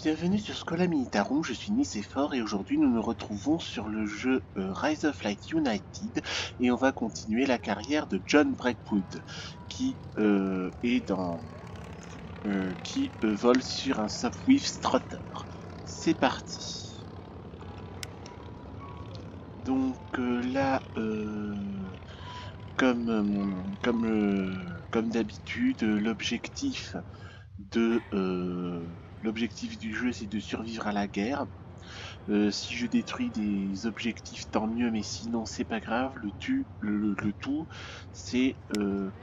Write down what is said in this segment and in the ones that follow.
Bienvenue sur Schola Militarum, je suis Nicéphore et aujourd'hui nous nous retrouvons sur le jeu Rise of Light United et on va continuer la carrière de John Breakwood qui vole sur un Sopwith Strutter. C'est parti. Donc comme d'habitude, l'objectif du jeu c'est de survivre à la guerre. Si je détruis des objectifs, tant mieux, mais sinon c'est pas grave. Le tout, c'est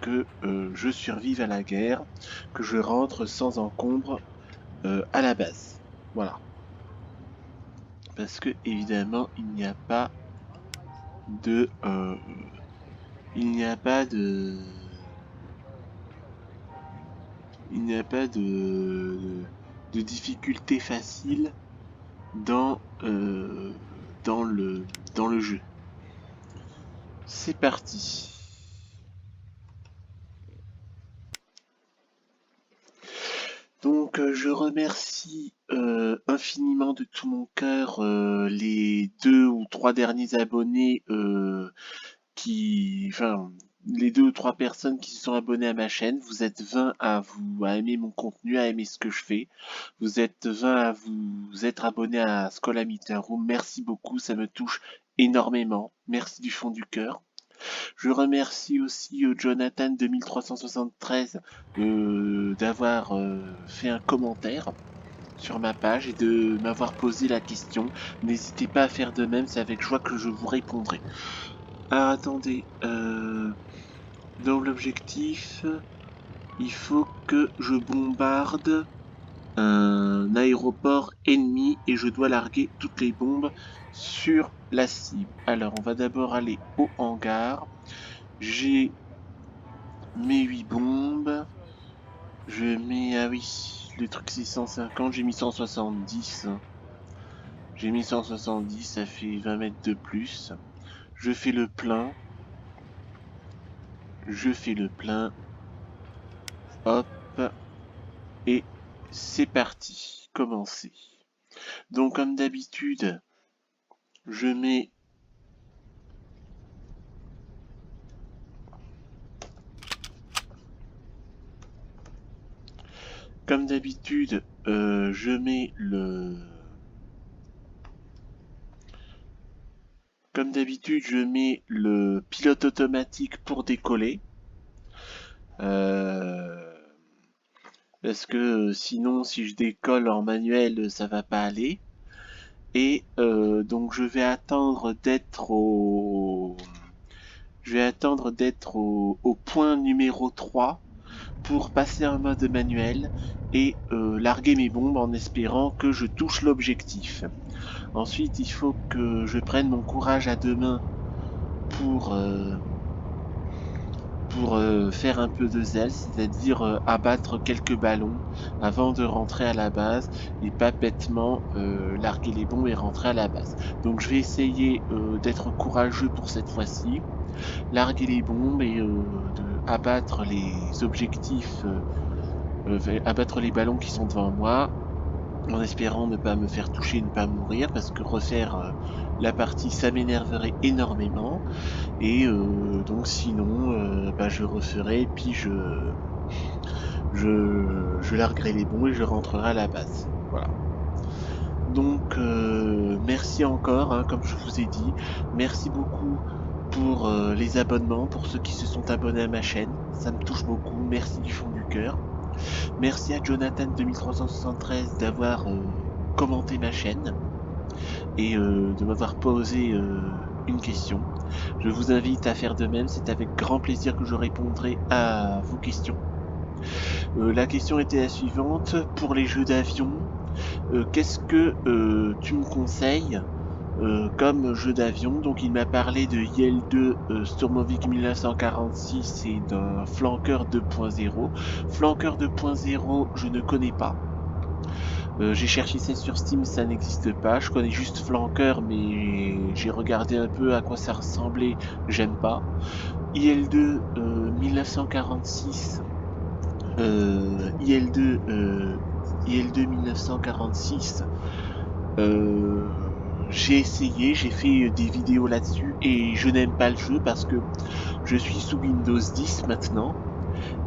que je survive à la guerre, que je rentre sans encombre à la base. Voilà. Parce que évidemment, il n'y a pas de difficulté facile dans le jeu. C'est parti. Donc je remercie infiniment de tout mon cœur les 2 ou 3 derniers abonnés les 2 ou 3 personnes qui se sont abonnées à ma chaîne. Vous êtes 20 à aimer mon contenu, à aimer ce que je fais. Vous êtes 20 à vous être abonnés à Schola Militarum. Merci beaucoup, ça me touche énormément. Merci du fond du cœur. Je remercie aussi Jonathan 2373 d'avoir fait un commentaire sur ma page et de m'avoir posé la question. N'hésitez pas à faire de même, c'est avec joie que je vous répondrai. Ah, attendez, dans l'objectif, il faut que je bombarde un aéroport ennemi et je dois larguer toutes les bombes sur la cible. Alors, on va d'abord aller au hangar. J'ai mes 8 bombes. Je mets... Ah oui, le truc c'est 150, j'ai mis 170. J'ai mis 170, ça fait 20 mètres de plus. Je fais le plein. Hop. Et c'est parti. Commencer. Donc comme d'habitude, je mets... Comme d'habitude, je mets le... Comme d'habitude, je mets le pilote automatique pour décoller. Parce que sinon, si je décolle en manuel, ça va pas aller. Et donc, je vais attendre d'être au point numéro 3 pour passer en mode manuel et larguer mes bombes en espérant que je touche l'objectif. Ensuite, il faut que je prenne mon courage à deux mains pour faire un peu de zèle, c'est-à-dire abattre quelques ballons avant de rentrer à la base et pas bêtement larguer les bombes et rentrer à la base. Donc je vais essayer d'être courageux pour cette fois-ci, larguer les bombes et abattre les objectifs, abattre les ballons qui sont devant moi, en espérant ne pas me faire toucher et ne pas mourir, parce que refaire la partie ça m'énerverait énormément. Et donc sinon je referai puis je larguerai les bombes et je rentrerai à la base. Voilà. Donc merci encore, hein, comme je vous ai dit. Merci beaucoup pour les abonnements, pour ceux qui se sont abonnés à ma chaîne. Ça me touche beaucoup. Merci du fond du cœur. Merci à Jonathan 2373 d'avoir commenté ma chaîne et de m'avoir posé une question. Je vous invite à faire de même, c'est avec grand plaisir que je répondrai à vos questions. La question était la suivante, pour les jeux d'avion, qu'est-ce que tu me conseilles comme jeu d'avion? Donc il m'a parlé de IL-2 Sturmovik 1946 et d'un flanqueur 2.0. Flanqueur 2.0, je ne connais pas. J'ai cherché ça sur Steam, ça n'existe pas. Je connais juste Flanqueur, mais j'ai regardé un peu à quoi ça ressemblait, j'aime pas. IL-2 1946, IL-2 IL-2 1946, j'ai essayé, j'ai fait des vidéos là-dessus et je n'aime pas le jeu parce que je suis sous Windows 10 maintenant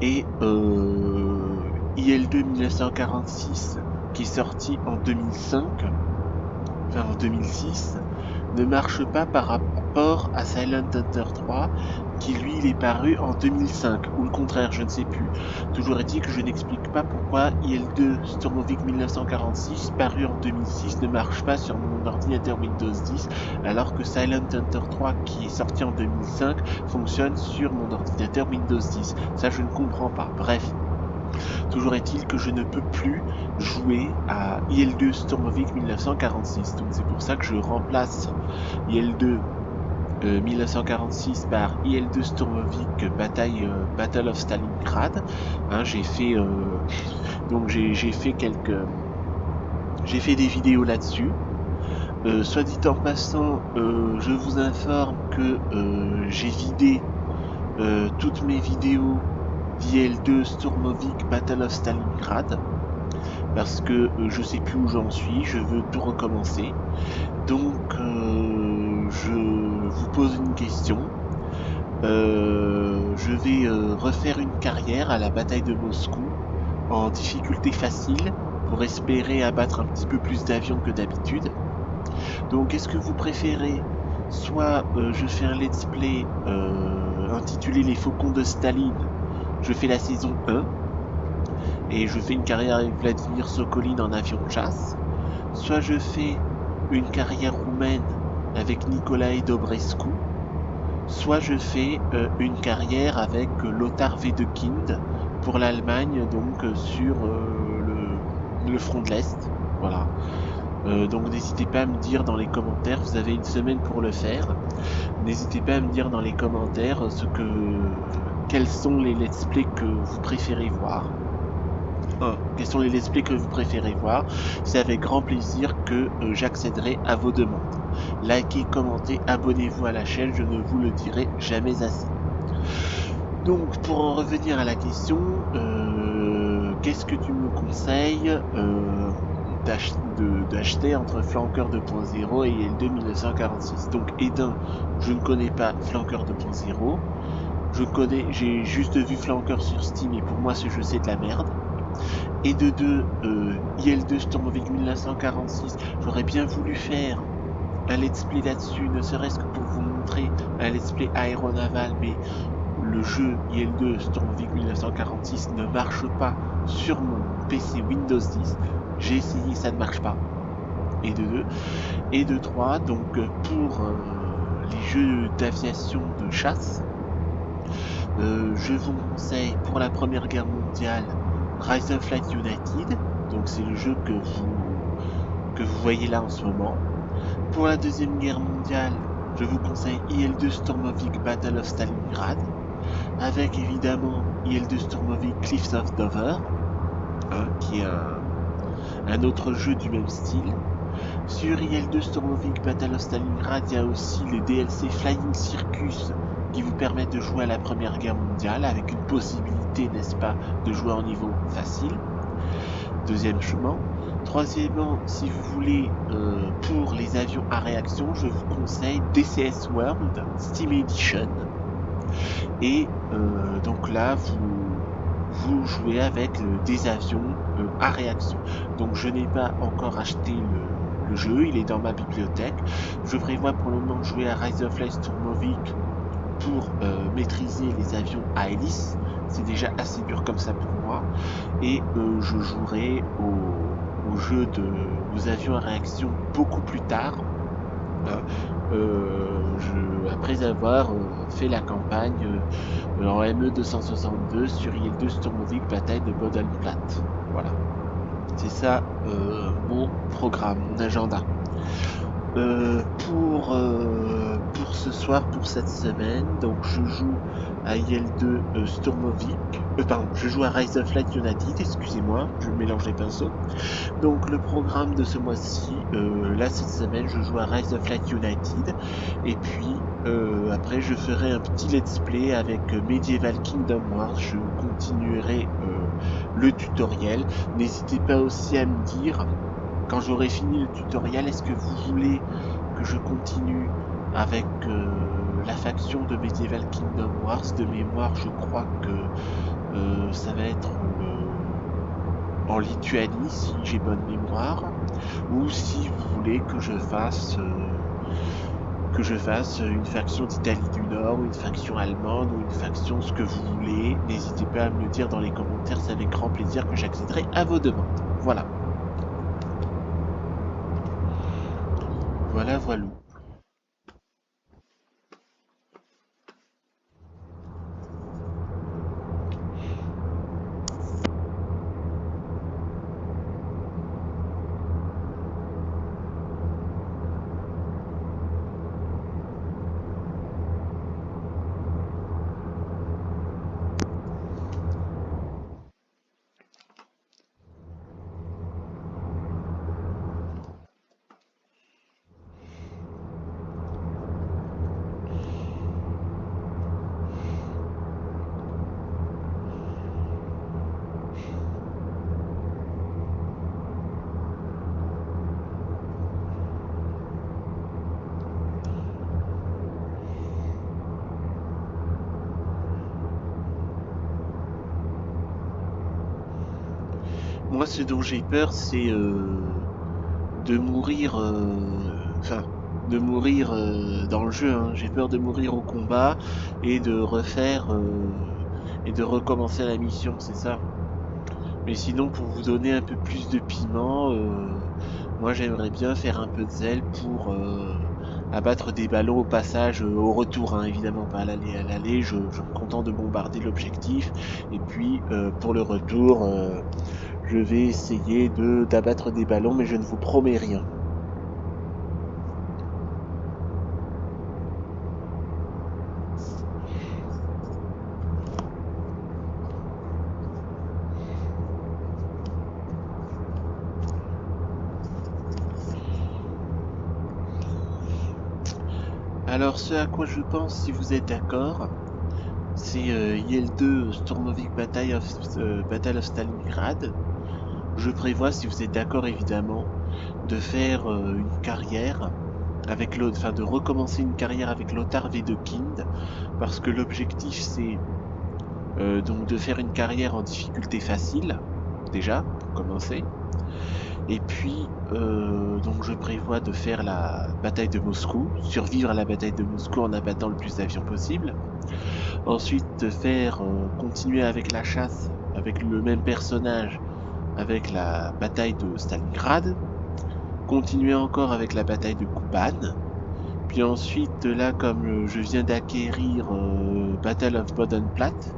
et IL-2 1946 qui est sorti en 2005, enfin en 2006, ne marche pas par rapport à Silent Hunter 3 qui lui il est paru en 2005 ou le contraire, je ne sais plus. Toujours est-il que je n'explique pas pourquoi IL-2 Stormovic 1946 paru en 2006 ne marche pas sur mon ordinateur Windows 10 alors que Silent Hunter 3 qui est sorti en 2005 fonctionne sur mon ordinateur Windows 10. Ça je ne comprends pas. Bref. Toujours est-il que je ne peux plus jouer à IL-2 Stormovic 1946. Donc c'est pour ça que je remplace IL-2 1946 par IL-2 Stormovic Battle of Stalingrad. Hein, j'ai fait j'ai fait des vidéos là-dessus. Soit dit en passant, je vous informe que j'ai vidé toutes mes vidéos d'IL-2 Stormovic Battle of Stalingrad parce que je sais plus où j'en suis, je veux tout recommencer. Donc je vous pose une question. Je vais refaire une carrière à la bataille de Moscou en difficulté facile pour espérer abattre un petit peu plus d'avions que d'habitude. Donc est-ce que vous préférez soit je fais un let's play intitulé Les Faucons de Staline, je fais la saison 1 et je fais une carrière avec Vladimir Sokolin en avion de chasse, soit je fais une carrière roumaine avec Nicolae Dobrescu, soit je fais une carrière avec Lothar Wedekind pour l'Allemagne, donc sur le front de l'Est. Voilà. Donc n'hésitez pas à me dire dans les commentaires, vous avez une semaine pour le faire. N'hésitez pas à me dire dans les commentaires quels sont les let's play que vous préférez voir. Quels sont les let's play que vous préférez voir. C'est avec grand plaisir que j'accéderai à vos demandes. Likez, commentez, abonnez-vous à la chaîne, je ne vous le dirai jamais assez. Donc pour en revenir à la question, qu'est-ce que tu me conseilles d'acheter entre Flanker 2.0 et IL-2 1946? Donc Edin, je ne connais pas Flanker 2.0. J'ai juste vu Flanker sur Steam et pour moi ce jeu c'est de la merde. Et de deux, IL-2 Stormovic 1946, j'aurais bien voulu faire un let's play là-dessus, ne serait-ce que pour vous montrer un let's play aéronaval, mais le jeu IL-2 Stormovic 1946 ne marche pas sur mon PC Windows 10. J'ai essayé, ça ne marche pas. Et de deux. Et de trois, donc pour les jeux d'aviation de chasse, je vous conseille pour la Première Guerre mondiale Rise of Light United, donc c'est le jeu que vous voyez là en ce moment. Pour la Deuxième Guerre mondiale, je vous conseille IL-2 Stormovic Battle of Stalingrad, avec évidemment IL-2 Stormovic Cliffs of Dover, hein, qui est un autre jeu du même style. Sur IL-2 Stormovic Battle of Stalingrad, il y a aussi les DLC Flying Circus qui vous permettent de jouer à la Première Guerre mondiale avec une possibilité, n'est-ce pas, de jouer en niveau facile. Deuxièmement. Troisièmement, si vous voulez, pour les avions à réaction, je vous conseille DCS World Steam Edition. Et donc là, vous jouez avec des avions à réaction. Donc je n'ai pas encore acheté le jeu, il est dans ma bibliothèque. Je prévois pour le moment jouer à Rise of Light Stormovic pour maîtriser les avions à hélice. C'est déjà assez dur comme ça pour moi. Et je jouerai aux avions à réaction beaucoup plus tard. Après avoir fait la campagne en ME 262 sur IL-2 Stormovic bataille de Bodenplatte. Voilà. C'est ça mon programme, mon agenda. Pour ce soir, pour cette semaine, donc je joue à IL2 Sturmovik, pardon, je joue à Rise of Light United, excusez-moi, je mélange les pinceaux. Donc le programme de ce mois-ci, là cette semaine, je joue à Rise of Light United, et puis après je ferai un petit let's play avec Medieval Kingdom Wars, je continuerai le tutoriel. N'hésitez pas aussi à me dire, quand j'aurai fini le tutoriel, est-ce que vous voulez que je continue avec la faction de Medieval Kingdom Wars? De mémoire, je crois que ça va être en Lituanie, si j'ai bonne mémoire, ou si vous voulez que je fasse une faction d'Italie du Nord, ou une faction allemande, ou une faction ce que vous voulez. N'hésitez pas à me le dire dans les commentaires, c'est avec grand plaisir que j'accéderai à vos demandes. Voilà. Voilà, voilà. Moi, ce dont j'ai peur, c'est de mourir, enfin, de mourir dans le jeu. Hein. J'ai peur de mourir au combat et de refaire et de recommencer la mission, c'est ça. Mais sinon, pour vous donner un peu plus de piment, moi j'aimerais bien faire un peu de zèle pour abattre des ballons au passage, au retour, hein, évidemment pas à l'aller. À l'aller, je me contente de bombarder l'objectif. Et puis pour le retour, je vais essayer d'abattre des ballons, mais je ne vous promets rien. Alors ce à quoi je pense, si vous êtes d'accord, c'est IL-2 Stormovik Battle of Stalingrad. Je prévois, si vous êtes d'accord évidemment, de faire une carrière avec enfin de recommencer une carrière avec Lothar Wedekind, parce que l'objectif c'est donc de faire une carrière en difficulté facile, déjà, pour commencer. Et puis, donc je prévois de faire la bataille de Moscou, survivre à la bataille de Moscou en abattant le plus d'avions possible. Ensuite, de faire continuer avec la chasse, avec le même personnage, avec la bataille de Stalingrad. Continuer encore avec la bataille de Kuban. Puis ensuite, là, comme je viens d'acquérir Battle of Bodenplatte,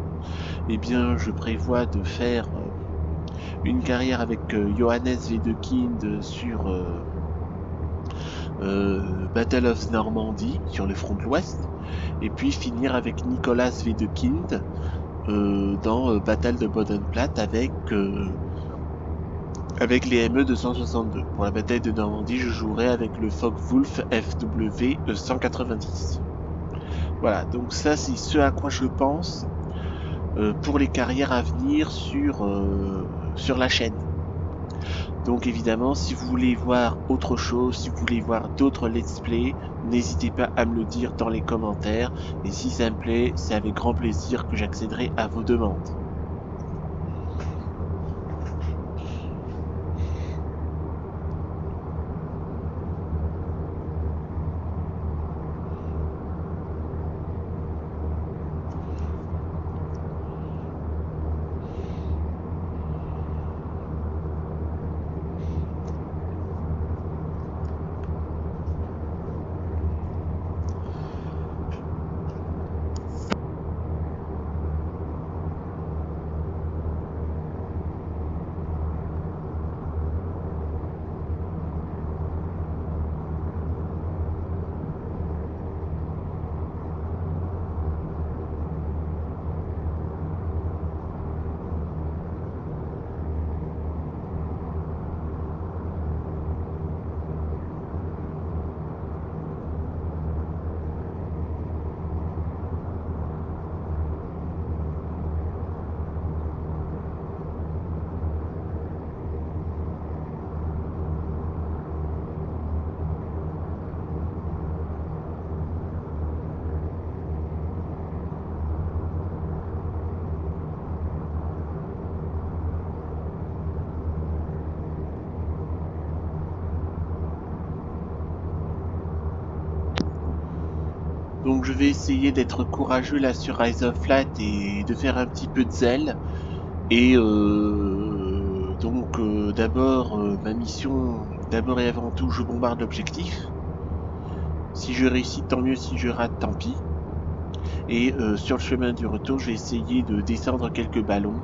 eh bien, je prévois de faire une carrière avec Johannes Wedekind sur Battle of Normandie, sur le front de l'Ouest, et puis finir avec Nicolas Wedekind dans Battle de Bodenplatte avec les ME 262. Pour la bataille de Normandie, je jouerai avec le Focke-Wulf FW 190. Voilà, donc ça c'est ce à quoi je pense pour les carrières à venir sur la chaîne. Donc évidemment, si vous voulez voir autre chose, si vous voulez voir d'autres let's play, n'hésitez pas à me le dire dans les commentaires. Et si ça me plaît, c'est avec grand plaisir que j'accéderai à vos demandes. Donc je vais essayer d'être courageux là sur Rise of Light et de faire un petit peu de zèle. Et d'abord, ma mission, d'abord et avant tout, je bombarde l'objectif. Si je réussis, tant mieux. Si je rate, tant pis. Et sur le chemin du retour, je vais essayer de descendre quelques ballons.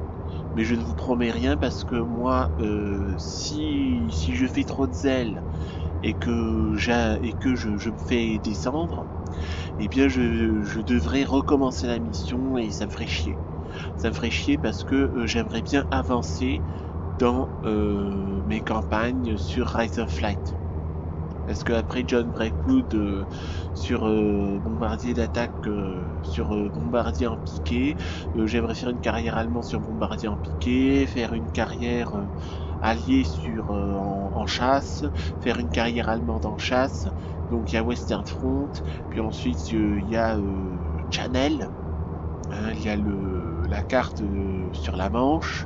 Mais je ne vous promets rien parce que moi, si je fais trop de zèle et que, je me fais descendre, eh bien je devrais recommencer la mission et ça me ferait chier. Ça me ferait chier parce que j'aimerais bien avancer dans mes campagnes sur Rise of Light. Parce que après John Breakwood sur bombardier d'attaque sur bombardier en piqué, j'aimerais faire une carrière allemande sur bombardier en piqué, faire une carrière alliée sur en chasse, faire une carrière allemande en chasse. Donc il y a Western Front, puis ensuite il y a Channel, hein, il y a la carte sur la Manche.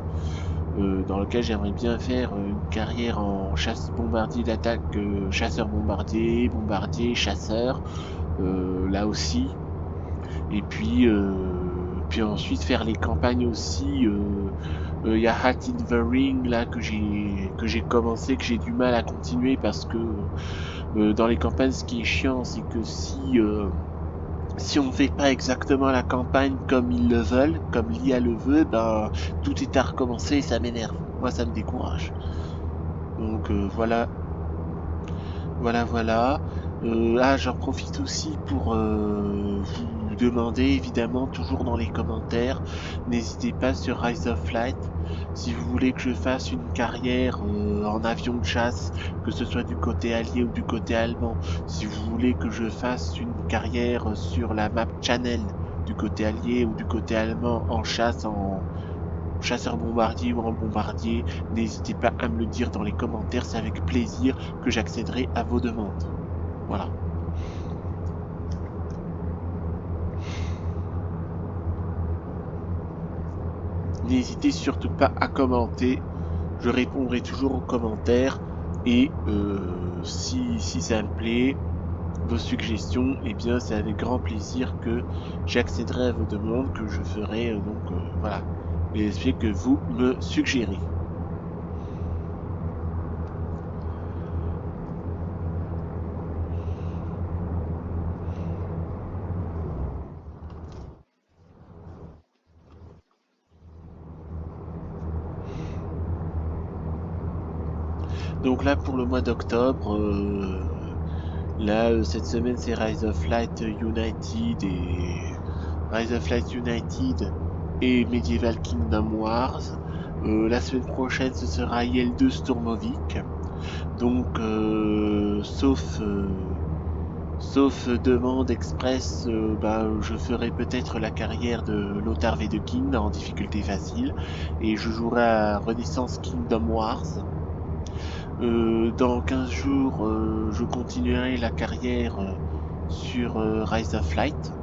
Dans lequel j'aimerais bien faire une carrière en chasse bombardier d'attaque, chasseur bombardier, bombardier, chasseur, là aussi. Et puis ensuite faire les campagnes aussi. Il y a Hat in the Ring là que j'ai commencé, que j'ai du mal à continuer parce que dans les campagnes, ce qui est chiant, c'est que si on ne fait pas exactement la campagne comme ils le veulent, comme l'IA le veut, ben tout est à recommencer et ça m'énerve. Moi, ça me décourage. Donc voilà. J'en profite aussi pour vous demander, évidemment, toujours dans les commentaires, n'hésitez pas sur Rise of Light, si vous voulez que je fasse une carrière en avion de chasse, que ce soit du côté allié ou du côté allemand, si vous voulez que je fasse une carrière sur la map Channel du côté allié ou du côté allemand en chasse, en chasseur bombardier ou en bombardier, n'hésitez pas à me le dire dans les commentaires, c'est avec plaisir que j'accéderai à vos demandes. Voilà. N'hésitez surtout pas à commenter, je répondrai toujours aux commentaires et si ça me plaît, vos suggestions, eh bien c'est avec grand plaisir que j'accéderai à vos demandes, que je ferai voilà, et c'est que vous me suggérez. Donc là pour le mois d'octobre, là cette semaine c'est Rise of Light United et Medieval Kingdom Wars. La semaine prochaine ce sera IL2 Stormovik. Donc sauf demande express, je ferai peut-être la carrière de Lothar Wedekind en difficulté facile et je jouerai à Renaissance Kingdom Wars. Dans 15 jours, je continuerai la carrière sur Rise of Light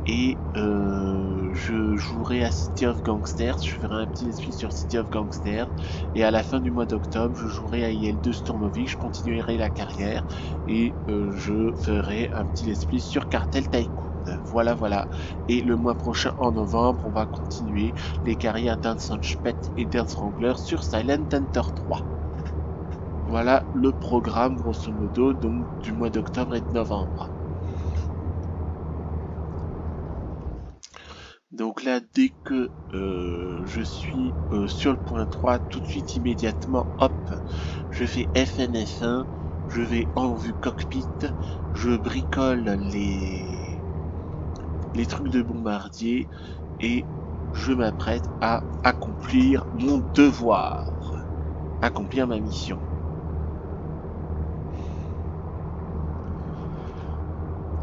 et je jouerai à City of Gangsters. Je ferai un petit esprit sur City of Gangsters et à la fin du mois d'octobre, je jouerai à IL2 Stormovik. Je continuerai la carrière et je ferai un petit esprit sur Cartel Tycoon. Voilà. Et le mois prochain, en novembre, on va continuer les carrières Dance on Spet et Dance Wrangler sur Silent Hunter 3. Voilà le programme grosso modo donc du mois d'octobre et de novembre. Donc là dès que je suis sur le point 3, tout de suite immédiatement hop, je fais FNF1, je vais en vue cockpit, je bricole les trucs de bombardier et je m'apprête à accomplir mon devoir, accomplir ma mission.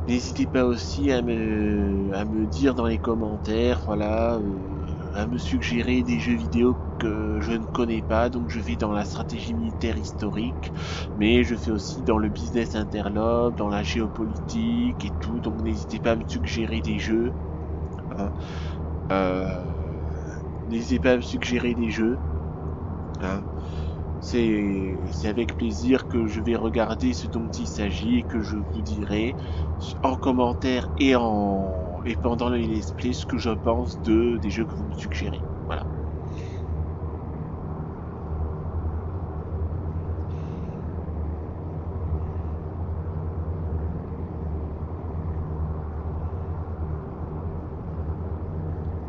N'hésitez pas aussi à me dire dans les commentaires, voilà, à me suggérer des jeux vidéo que je ne connais pas. Donc je vais dans la stratégie militaire historique, mais je fais aussi dans le business interlope, dans la géopolitique et tout. Donc n'hésitez pas à me suggérer des jeux. Hein. N'hésitez pas à me suggérer des jeux. Hein. C'est avec plaisir que je vais regarder ce dont il s'agit et que je vous dirai en commentaire et pendant les let's play ce que je pense des jeux que vous me suggérez. Voilà.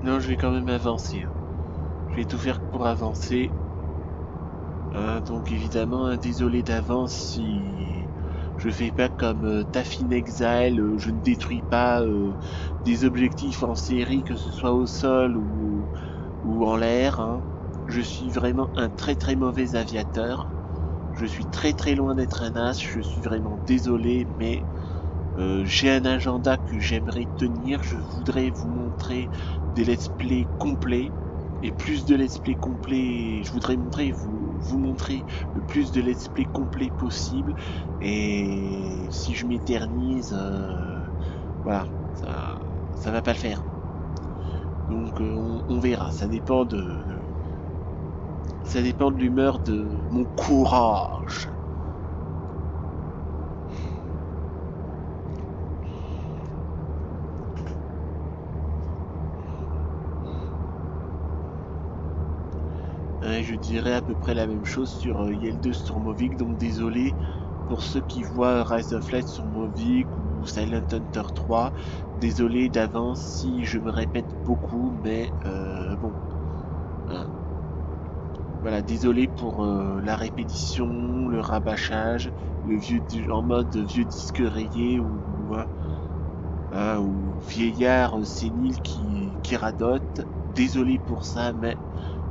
Non, je vais quand même avancer. Je vais tout faire pour avancer. Donc évidemment, désolé d'avance si je fais pas comme Taffin Exile, je ne détruis pas des objectifs en série, que ce soit au sol ou en l'air. Hein. Je suis vraiment un très très mauvais aviateur. Je suis très très loin d'être un as, je suis vraiment désolé, mais j'ai un agenda que j'aimerais tenir. Je voudrais vous montrer des let's play complets. Et plus de let's play complets, je voudrais vous montrer le plus de let's play complets possible. Et si je m'éternise, voilà, ça va pas le faire. Donc on verra, ça dépend de l'humeur de mon courage. Je dirais à peu près la même chose sur YEL2 sur Mavic, donc désolé pour ceux qui voient Rise of Light sur Mavic ou Silent Hunter 3. Désolé d'avance si je me répète beaucoup, mais bon. Hein. Voilà, désolé pour la répétition, le rabâchage, en mode vieux disque rayé ou vieillard sénile qui radote. Désolé pour ça, mais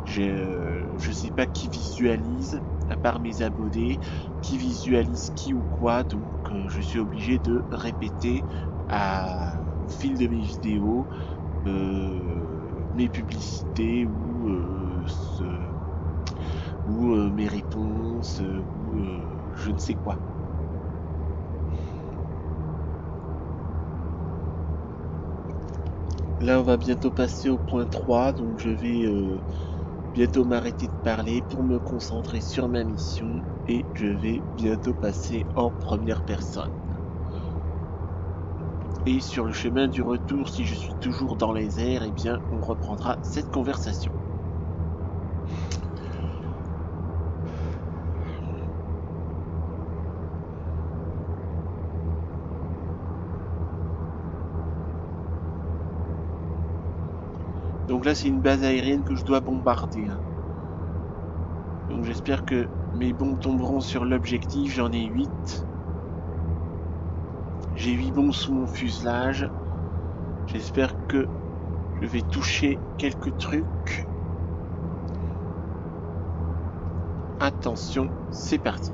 je sais pas qui visualise, à part mes abonnés, qui visualise qui ou quoi, donc je suis obligé de répéter au fil de mes vidéos mes publicités ou mes réponses ou je ne sais quoi. Là on va bientôt passer au point 3, donc je vais bientôt m'arrêter de parler pour me concentrer sur ma mission et je vais bientôt passer en première personne. Et sur le chemin du retour, si je suis toujours dans les airs, eh bien on reprendra cette conversation. Donc là c'est une base aérienne que je dois bombarder. Hein. Donc j'espère que mes bombes tomberont sur l'objectif, j'en ai 8. J'ai 8 bombes sous mon fuselage. J'espère que je vais toucher quelques trucs. Attention, c'est parti.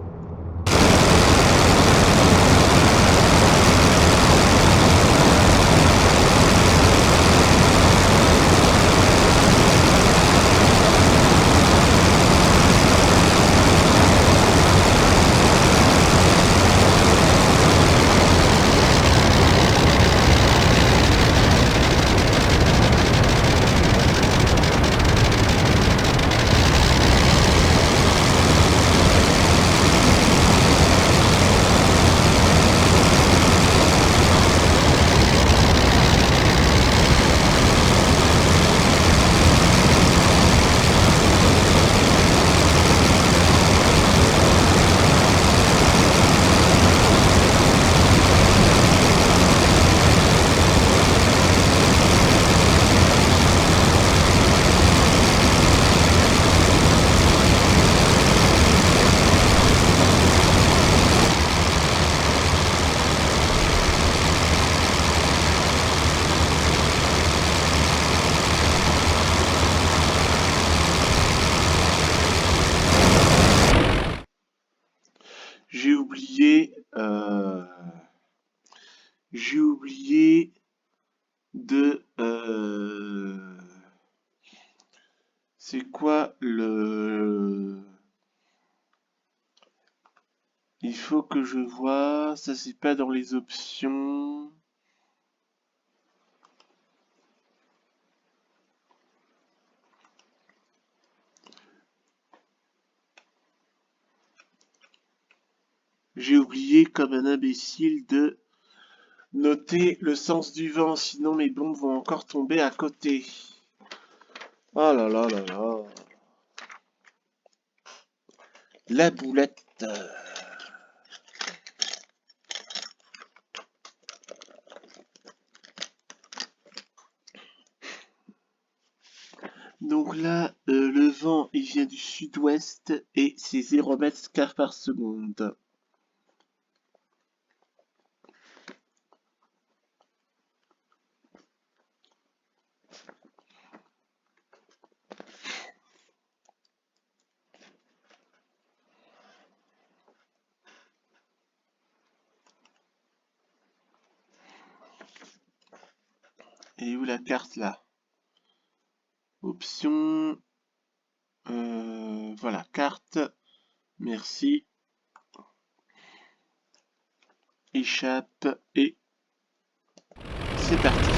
J'ai oublié, j'ai oublié de, c'est quoi il faut que je vois, ça c'est pas dans les options. J'ai oublié comme un imbécile de noter le sens du vent, sinon mes bombes vont encore tomber à côté. Oh là là là là. La boulette. Donc là, le vent, il vient du sud-ouest et c'est 0 mètres par seconde. Et où la carte là? Option. Voilà, carte. Merci. Échappe et c'est parti.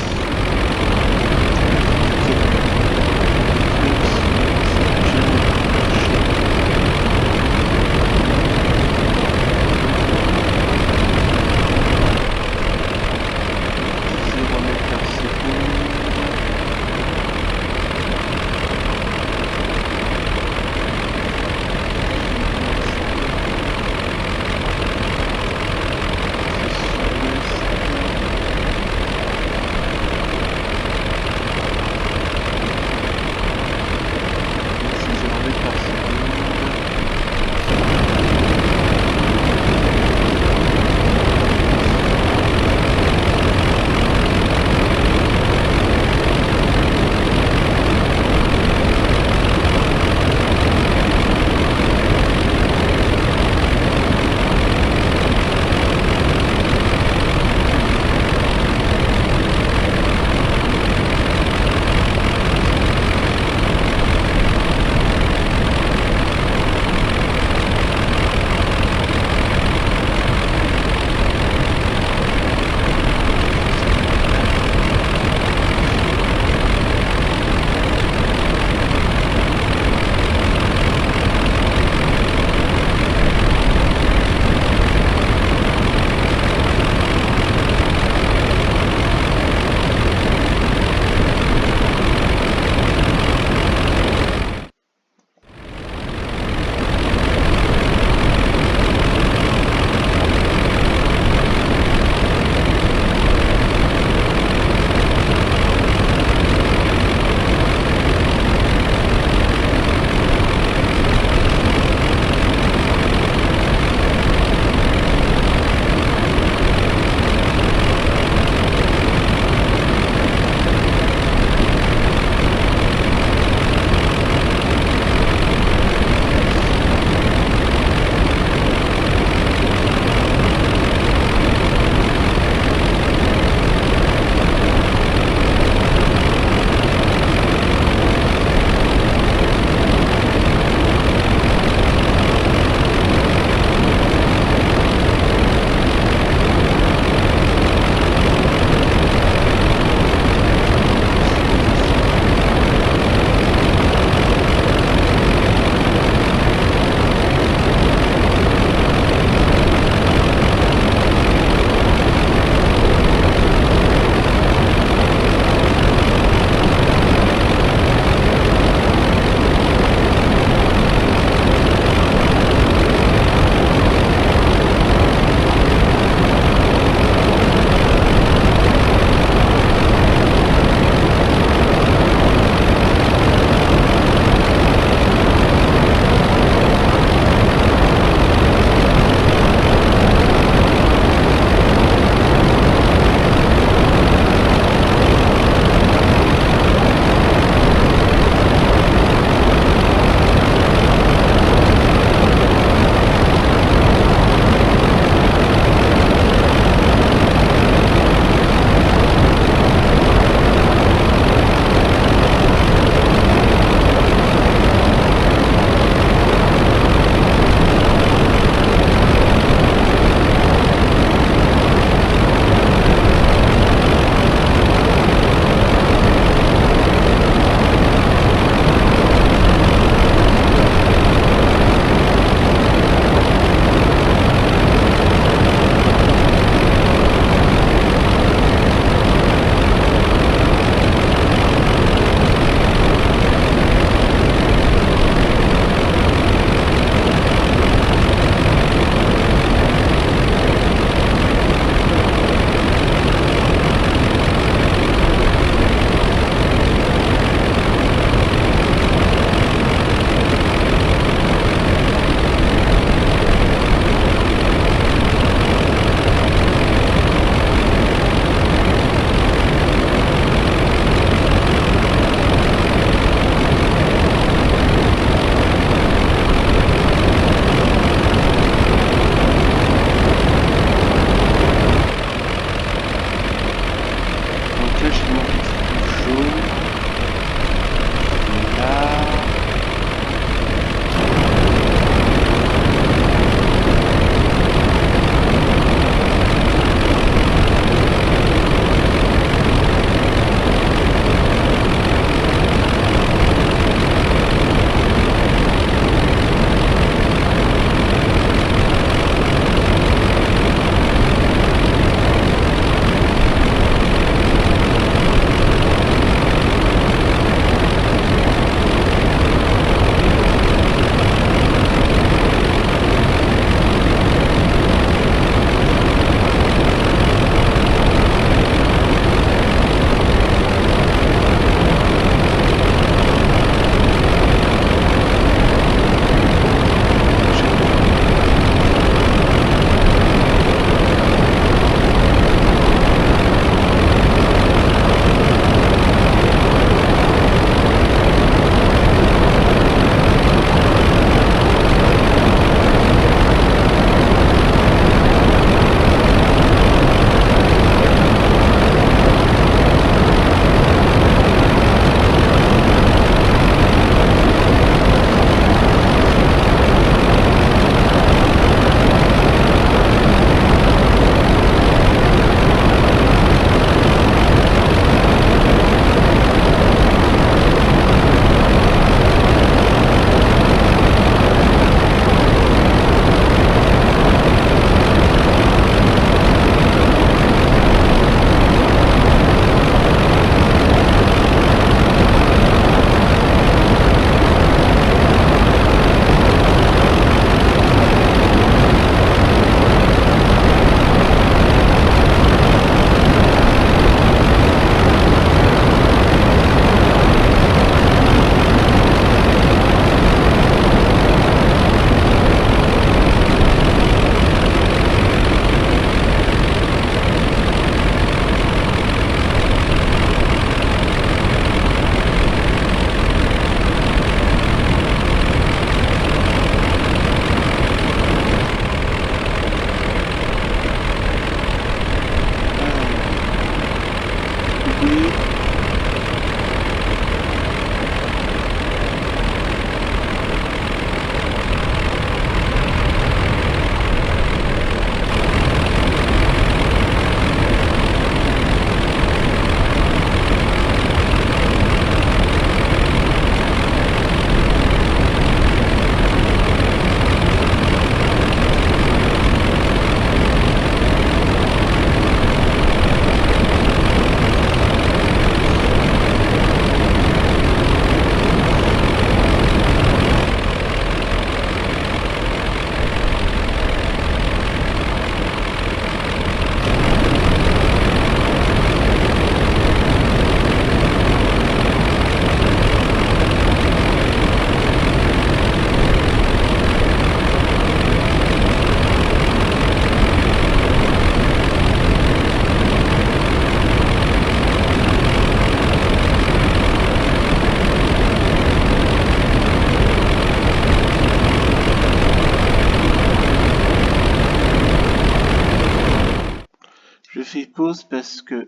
pause parce que...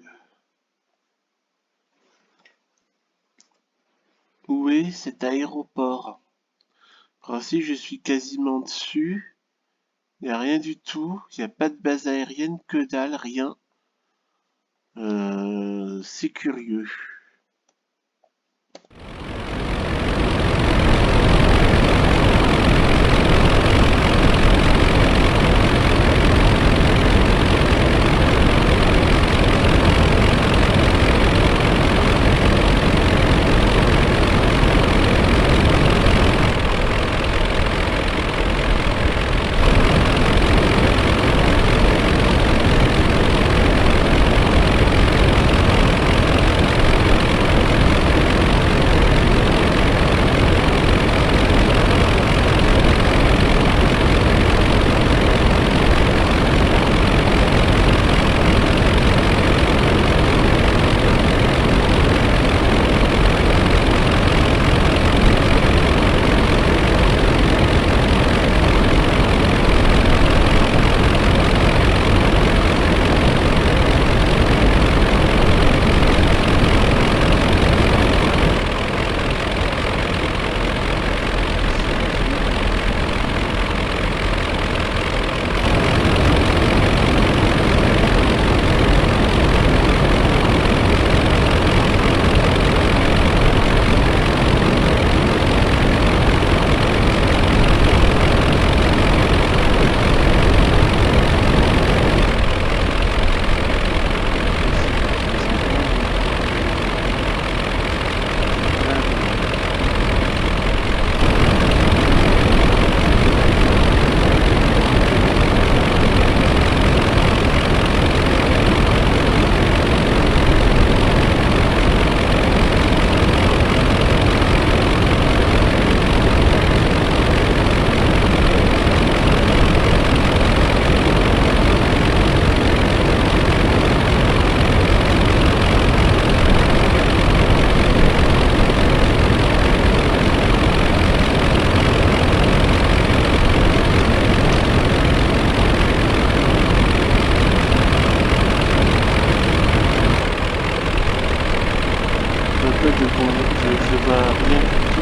Où est cet aéroport? Alors si je suis quasiment dessus, il n'y a rien du tout, il n'y a pas de base aérienne, que dalle, rien. C'est curieux. Je vois rien du tout.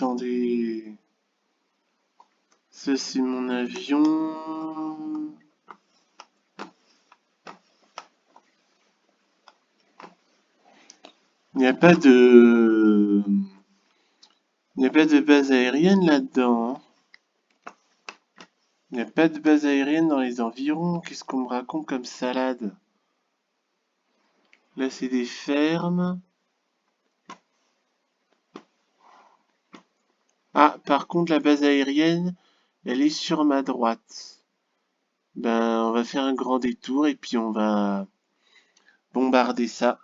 Attendez. Ça, c'est mon avion. Il n'y a pas de... Il n'y a pas de base aérienne là-dedans. Hein. Il n'y a pas de base aérienne dans les environs. Qu'est-ce qu'on me raconte comme salade? Là, c'est des fermes. Ah, par contre, la base aérienne, elle est sur ma droite. Ben, on va faire un grand détour et puis on va bombarder ça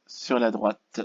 sur la droite.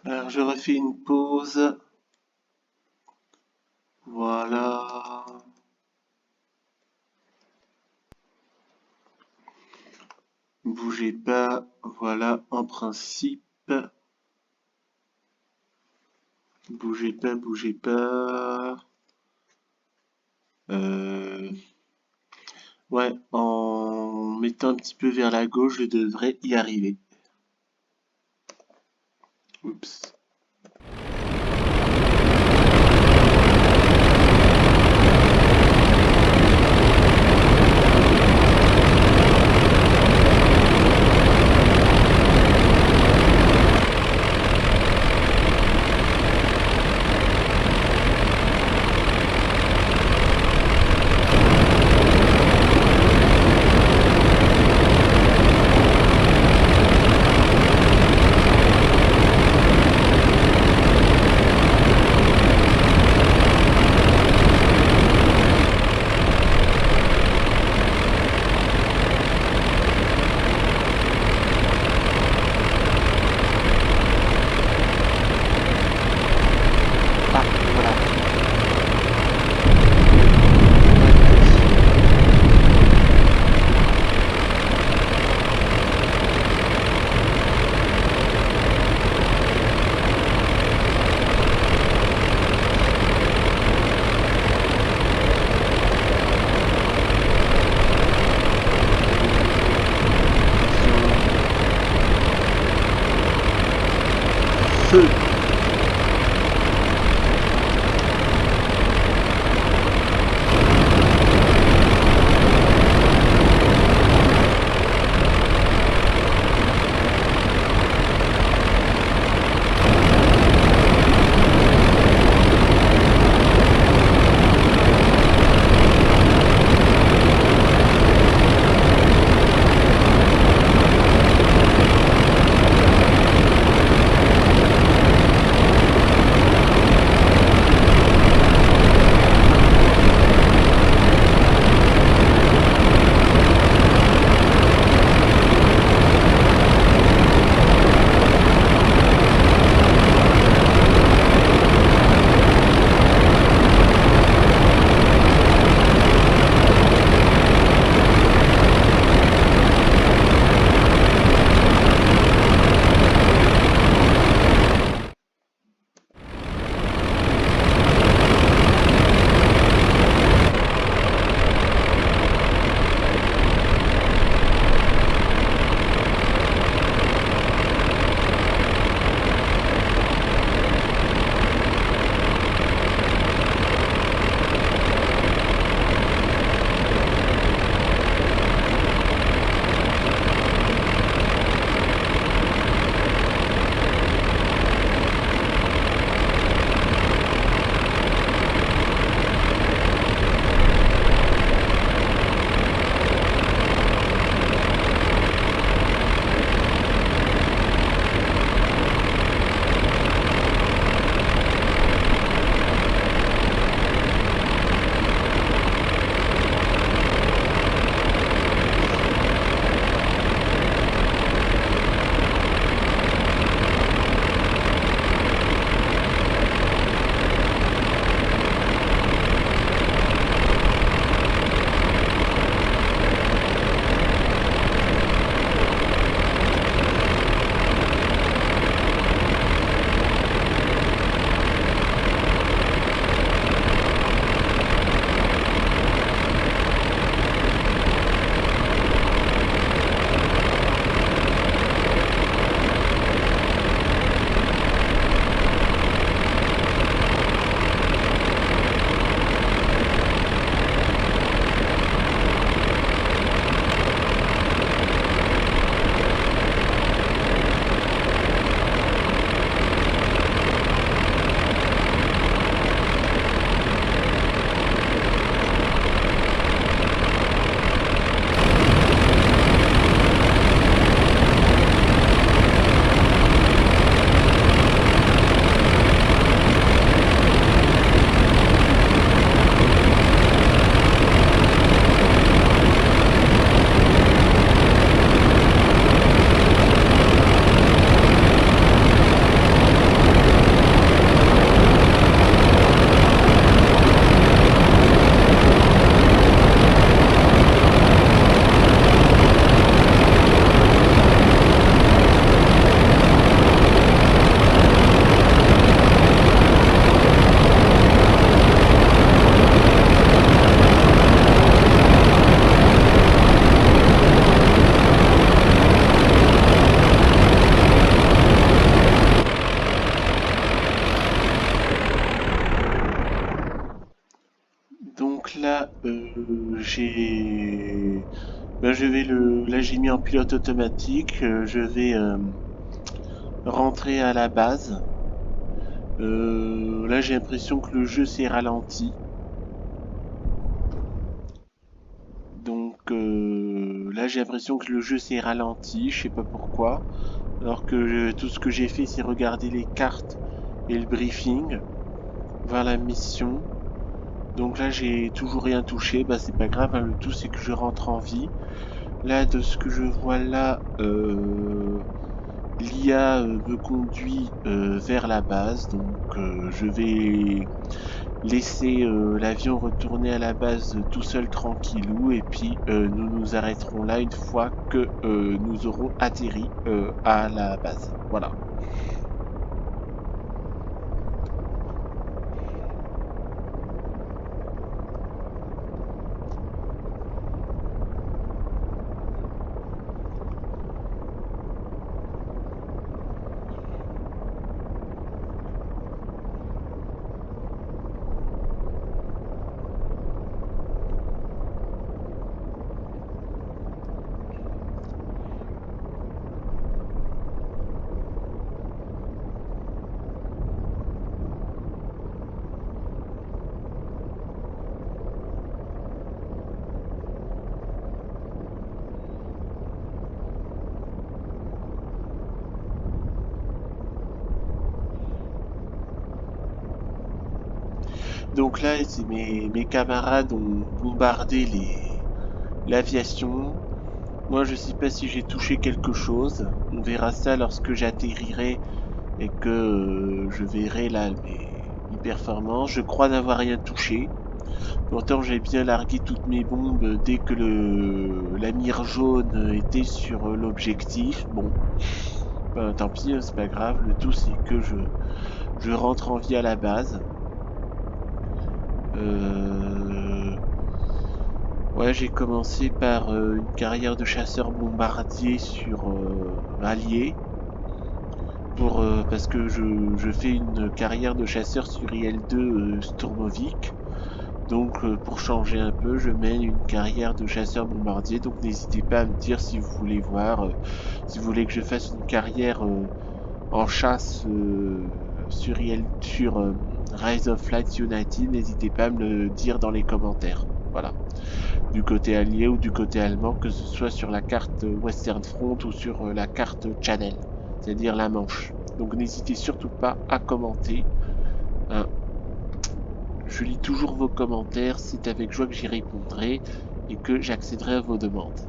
Alors je refais une pause. Voilà. Bougez pas. Voilà, en principe. Bougez pas, bougez pas. Ouais, en mettant un petit peu vers la gauche, je devrais y arriver. Oups. Ah, voilà. Feu. là, j'ai... Ben, là, j'ai mis en pilote automatique. Je vais rentrer à la base. Là, j'ai l'impression que le jeu s'est ralenti. Donc là, j'ai l'impression que le jeu s'est ralenti. Je sais pas pourquoi. Alors que tout ce que j'ai fait, c'est regarder les cartes et le briefing, voir la mission. Donc là, j'ai toujours rien touché. Bah, c'est pas grave, hein. Le tout, c'est que je rentre en vie. Là, de ce que je vois là, l'IA me conduit vers la base. Donc je vais laisser l'avion retourner à la base tout seul tranquillou. Et puis nous nous arrêterons là une fois que nous aurons atterri à la base. Voilà. Donc là, c'est mes camarades ont bombardé l'aviation. Moi, je sais pas si j'ai touché quelque chose. On verra ça lorsque j'atterrirai et que je verrai là mes performances. Je crois n'avoir rien touché. Pourtant, j'ai bien largué toutes mes bombes dès que la mire jaune était sur l'objectif. Bon, ben, tant pis, hein, c'est pas grave. Le tout, c'est que je rentre en vie à la base. Ouais, j'ai commencé par une carrière de chasseur bombardier sur Allier. Parce que je fais une carrière de chasseur sur IL-2 Sturmovik. Donc pour changer un peu, je mène une carrière de chasseur bombardier. Donc n'hésitez pas à me dire si vous voulez voir, si vous voulez que je fasse une carrière en chasse sur Rise of Flight United. N'hésitez pas à me le dire dans les commentaires. Voilà. Du côté allié ou du côté allemand, que ce soit sur la carte Western Front ou sur la carte Channel, c'est-à-dire la Manche. Donc n'hésitez surtout pas à commenter. Hein. Je lis toujours vos commentaires, c'est avec joie que j'y répondrai et que j'accéderai à vos demandes.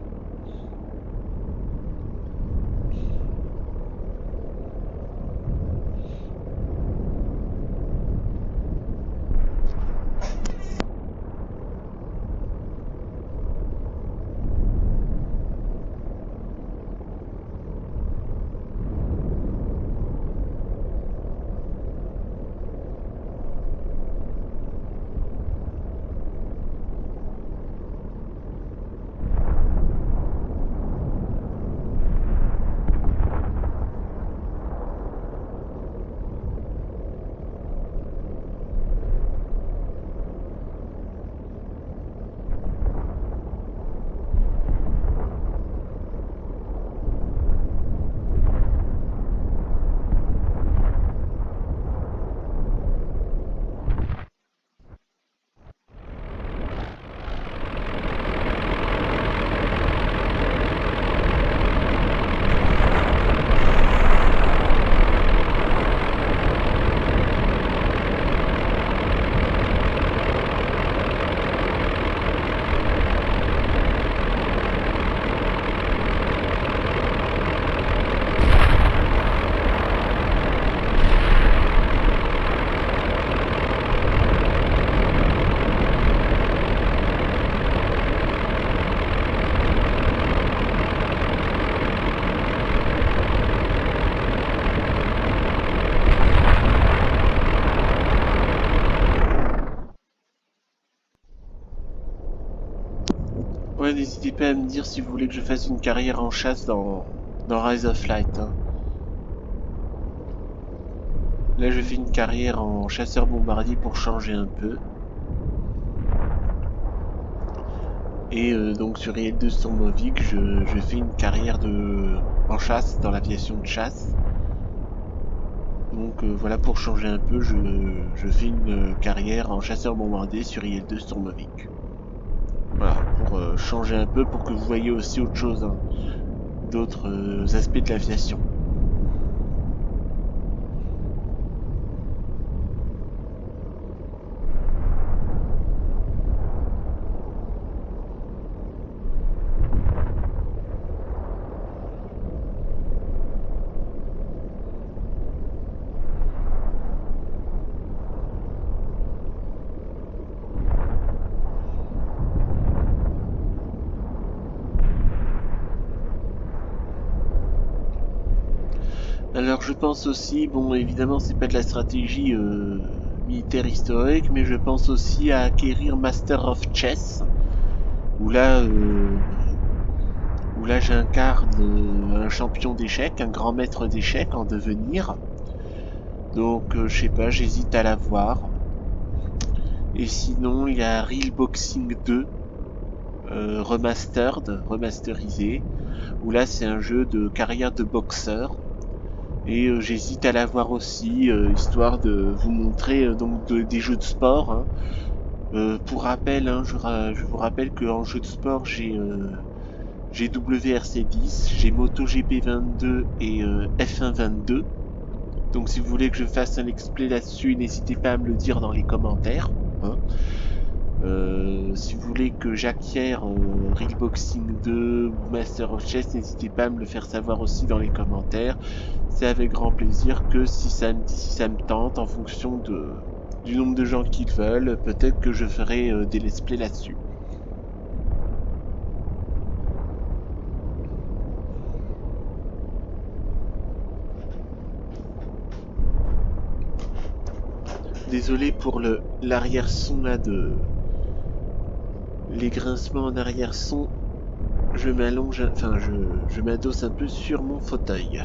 Ouais, n'hésitez pas à me dire si vous voulez que je fasse une carrière en chasse dans Rise of Light. Hein. Là, je fais une carrière en chasseur bombardier pour changer un peu. Et donc sur IL-2 Stormovik, je fais une carrière en chasse, dans l'aviation de chasse. Donc voilà, pour changer un peu, je fais une carrière en chasseur bombardé sur IL-2 Stormovik. Voilà, pour changer un peu, pour que vous voyez aussi autre chose, hein, d'autres aspects de l'aviation. Alors je pense aussi, bon évidemment c'est pas de la stratégie militaire historique, mais je pense aussi à acquérir Master of Chess, où là j'incarne un champion d'échecs, un grand maître d'échecs en devenir. Donc je sais pas, j'hésite à l'avoir. Et sinon il y a Real Boxing 2 remasterisé, où là c'est un jeu de carrière de boxeur. Et j'hésite à l'avoir aussi, histoire de vous montrer des jeux de sport, hein. Pour rappel, hein, je vous rappelle qu'en jeu de sport, j'ai WRC10, j'ai MotoGP 22 et F1 22. Donc si vous voulez que je fasse un let's play là-dessus, n'hésitez pas à me le dire dans les commentaires, hein. Si vous voulez que j'acquière Real Boxing 2 ou Master of Chess, n'hésitez pas à me le faire savoir aussi dans les commentaires. C'est avec grand plaisir que si ça me tente, en fonction du nombre de gens qui le veulent, peut-être que je ferai des let's play là-dessus. Désolé pour l'arrière-son là les grincements en arrière-son. Je m'allonge, enfin je m'adosse un peu sur mon fauteuil.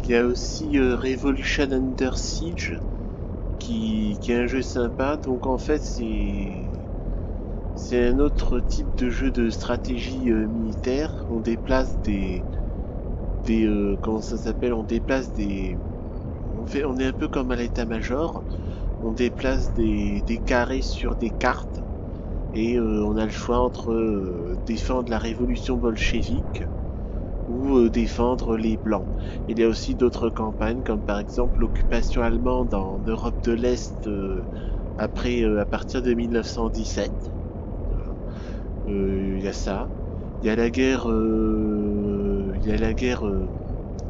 Il y a aussi Revolution Under Siege, qui est un jeu sympa. Donc en fait, c'est un autre type de jeu de stratégie militaire. On déplace des comment ça s'appelle? On déplace des on est un peu comme à l'état-major. On déplace des carrés sur des cartes et on a le choix entre défendre la révolution bolchevique ou défendre les blancs. Il y a aussi d'autres campagnes comme par exemple l'occupation allemande en Europe de l'Est à partir de 1917. Il y a ça. Il y a la guerre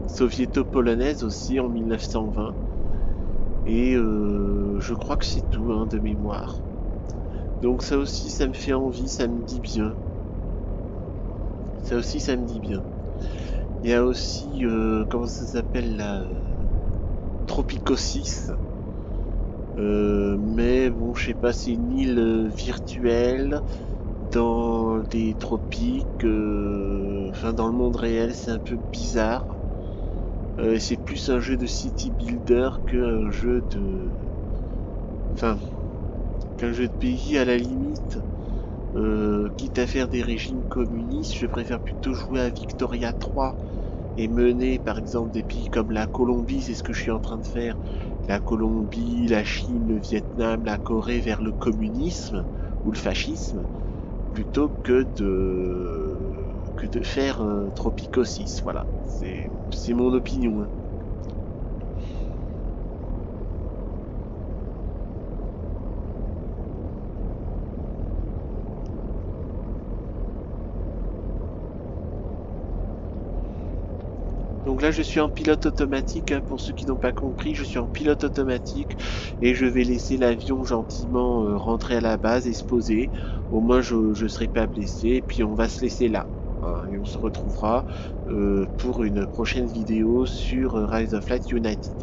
soviéto-polonaise aussi en 1920. Et je crois que c'est tout hein, de mémoire. Donc ça aussi, ça me fait envie, ça me dit bien. Ça aussi, ça me dit bien. Il y a aussi, comment ça s'appelle là Tropico 6. Mais bon, je sais pas, c'est une île virtuelle dans des tropiques, enfin dans le monde réel, c'est un peu bizarre. C'est plus un jeu de city builder qu'un jeu de, enfin, qu'un jeu de pays à la limite. Quitte à faire des régimes communistes, je préfère plutôt jouer à Victoria 3 et mener par exemple des pays comme la Colombie, c'est ce que je suis en train de faire, la Colombie, la Chine, le Vietnam, la Corée vers le communisme ou le fascisme, plutôt que de faire Tropico 6. Voilà, c'est mon opinion. Hein. Donc là, je suis en pilote automatique, hein, pour ceux qui n'ont pas compris, je suis en pilote automatique et je vais laisser l'avion gentiment rentrer à la base et se poser. Au moins, je ne serai pas blessé et puis on va se laisser là. Hein, et on se retrouvera pour une prochaine vidéo sur Rise of Light United.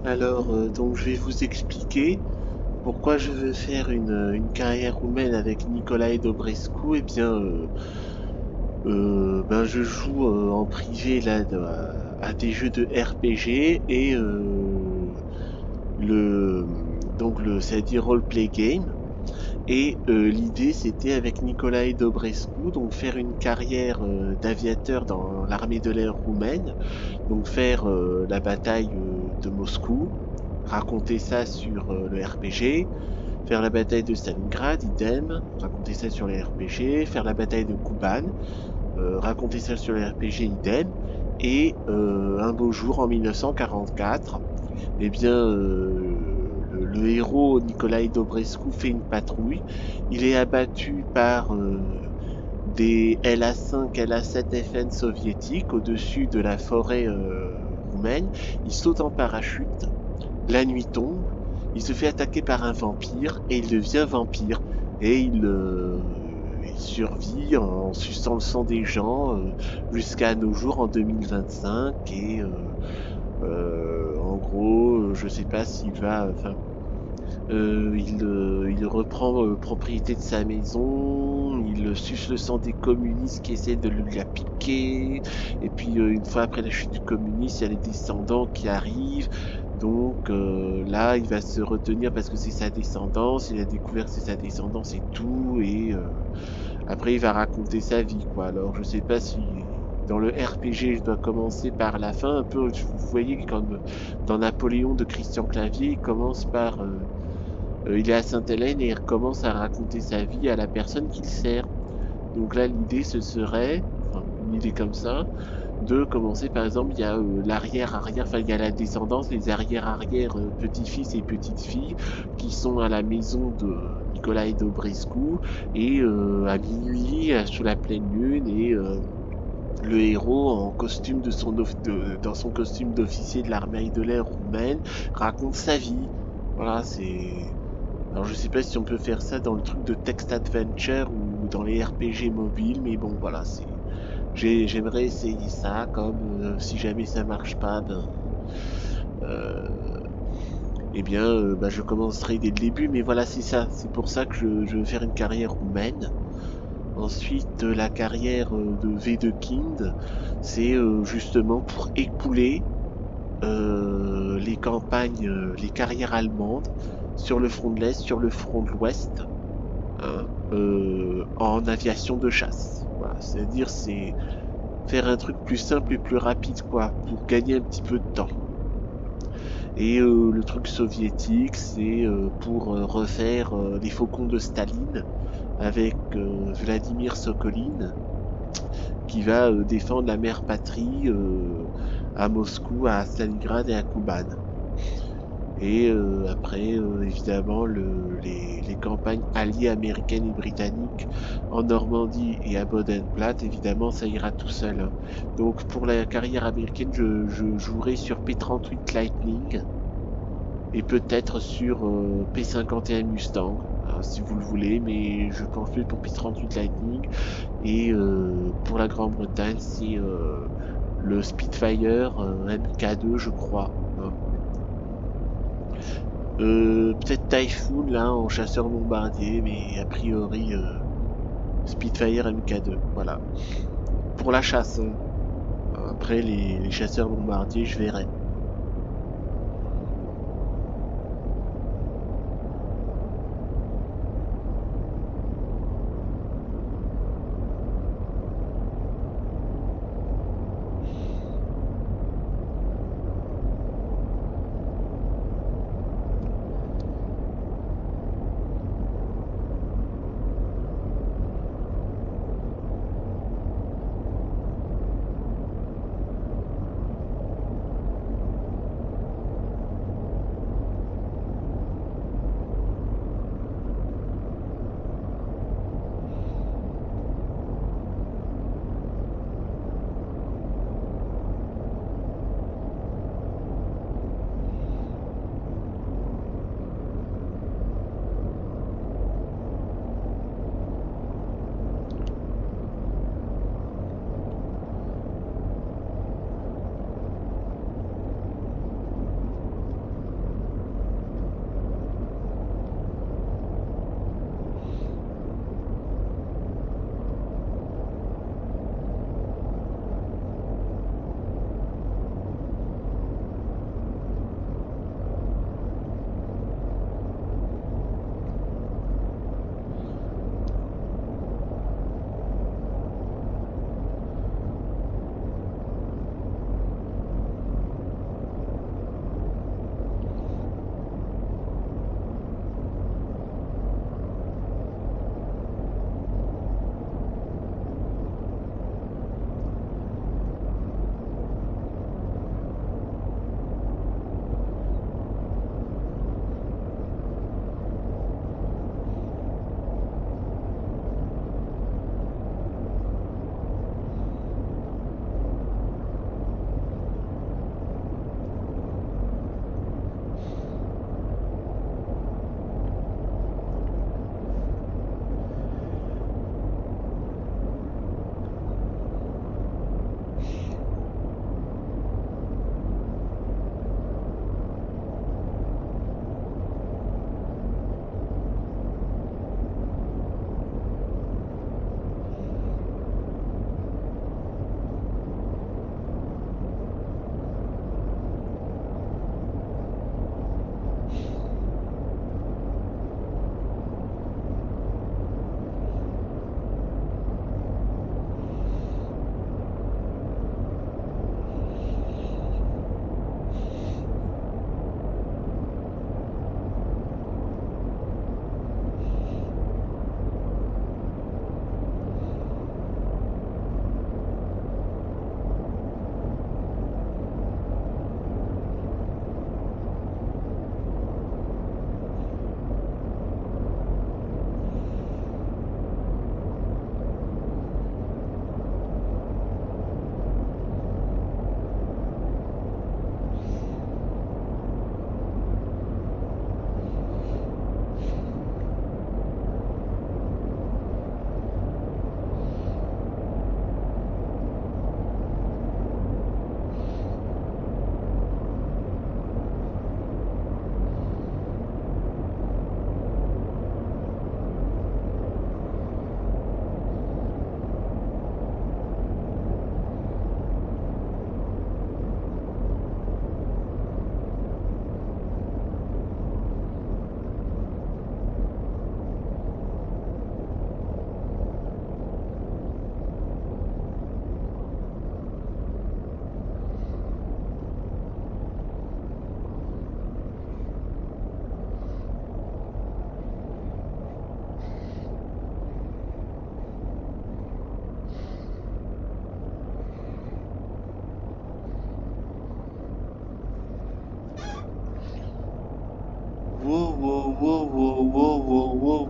Alors, donc je vais vous expliquer pourquoi je veux faire une carrière roumaine avec Nicolae Dobrescu. Eh bien, ben je joue en privé là à des jeux de RPG et le c'est-à-dire roleplay game. Et l'idée, c'était avec Nicolae Dobrescu, donc faire une carrière d'aviateur dans l'armée de l'air roumaine, donc faire la bataille de Moscou, raconter ça sur le RPG, faire la bataille de Stalingrad, idem, raconter ça sur le RPG, faire la bataille de Kuban, raconter ça sur le RPG, idem, et un beau jour en 1944, eh bien, le héros Nicolae Dobrescu fait une patrouille. Il est abattu par des LA5, LA7FN soviétiques au-dessus de la forêt roumaine. Il saute en parachute. La nuit tombe. Il se fait attaquer par un vampire et il devient vampire. Et il survit en suçant le sang des gens jusqu'à nos jours en 2025. Et en gros, je sais pas s'il va. Enfin, il reprend propriété de sa maison, il suce le sang des communistes qui essaient de lui la piquer, et puis une fois après la chute du communisme, il y a les descendants qui arrivent, donc là il va se retenir parce que c'est sa descendance, il a découvert que c'est sa descendance et tout, et après il va raconter sa vie, quoi. Alors je sais pas si dans le RPG je dois commencer par la fin, un peu, vous voyez comme dans Napoléon de Christian Clavier, il commence par... il est à Sainte-Hélène et il commence à raconter sa vie à la personne qu'il sert. Donc là, l'idée, ce serait, enfin, une idée comme ça, de commencer, par exemple, il y a l'arrière-arrière, enfin, il y a la descendance, les arrière-arrière petits-fils et petites-filles qui sont à la maison de Nicolae Dobrescu et à minuit, sous la pleine lune, et le héros en costume dans son costume d'officier de l'armée de l'air roumaine raconte sa vie. Voilà, c'est... Alors je sais pas si on peut faire ça dans le truc de text adventure ou dans les RPG mobiles, mais bon voilà, j'aimerais essayer ça, comme si jamais ça marche pas, ben euh, eh bien ben, je commencerai dès le début, mais voilà c'est ça, c'est pour ça que je veux faire une carrière roumaine. Ensuite la carrière de V2Kind, c'est justement pour écouler les campagnes, les carrières allemandes sur le front de l'Est, sur le front de l'Ouest, hein, en aviation de chasse. Voilà, c'est-à-dire c'est faire un truc plus simple et plus rapide, quoi, pour gagner un petit peu de temps. Et le truc soviétique, c'est pour refaire les faucons de Staline avec Vladimir Sokolin, qui va défendre la mère patrie à Moscou, à Stalingrad et à Kuban. Et après, évidemment, les campagnes alliées américaines et britanniques en Normandie et à Bodenplatte, évidemment, ça ira tout seul, hein. Donc pour la carrière américaine, je jouerai sur P-38 Lightning et peut-être sur P-51 Mustang, hein, si vous le voulez, mais je pense plus pour P-38 Lightning. Et pour la Grande-Bretagne, c'est le Spitfire MK2, je crois, hein. Peut-être Typhoon là en chasseur bombardier, mais a priori Spitfire MK2, voilà. Pour la chasse, hein. Après les chasseurs bombardiers, je verrai.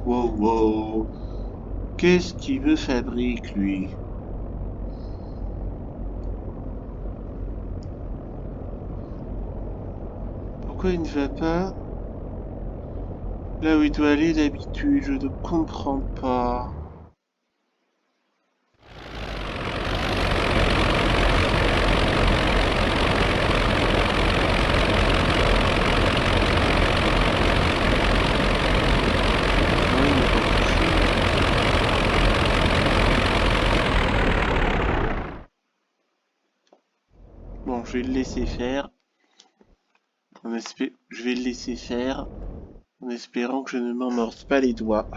Wow, wow. Qu'est-ce qu'il me fabrique, lui? Pourquoi il ne va pas là où il doit aller d'habitude? Je ne comprends pas. Non, il n'est pas touché. Bon, je vais le laisser faire. Je vais le laisser faire en espérant que je ne m'en morse pas les doigts.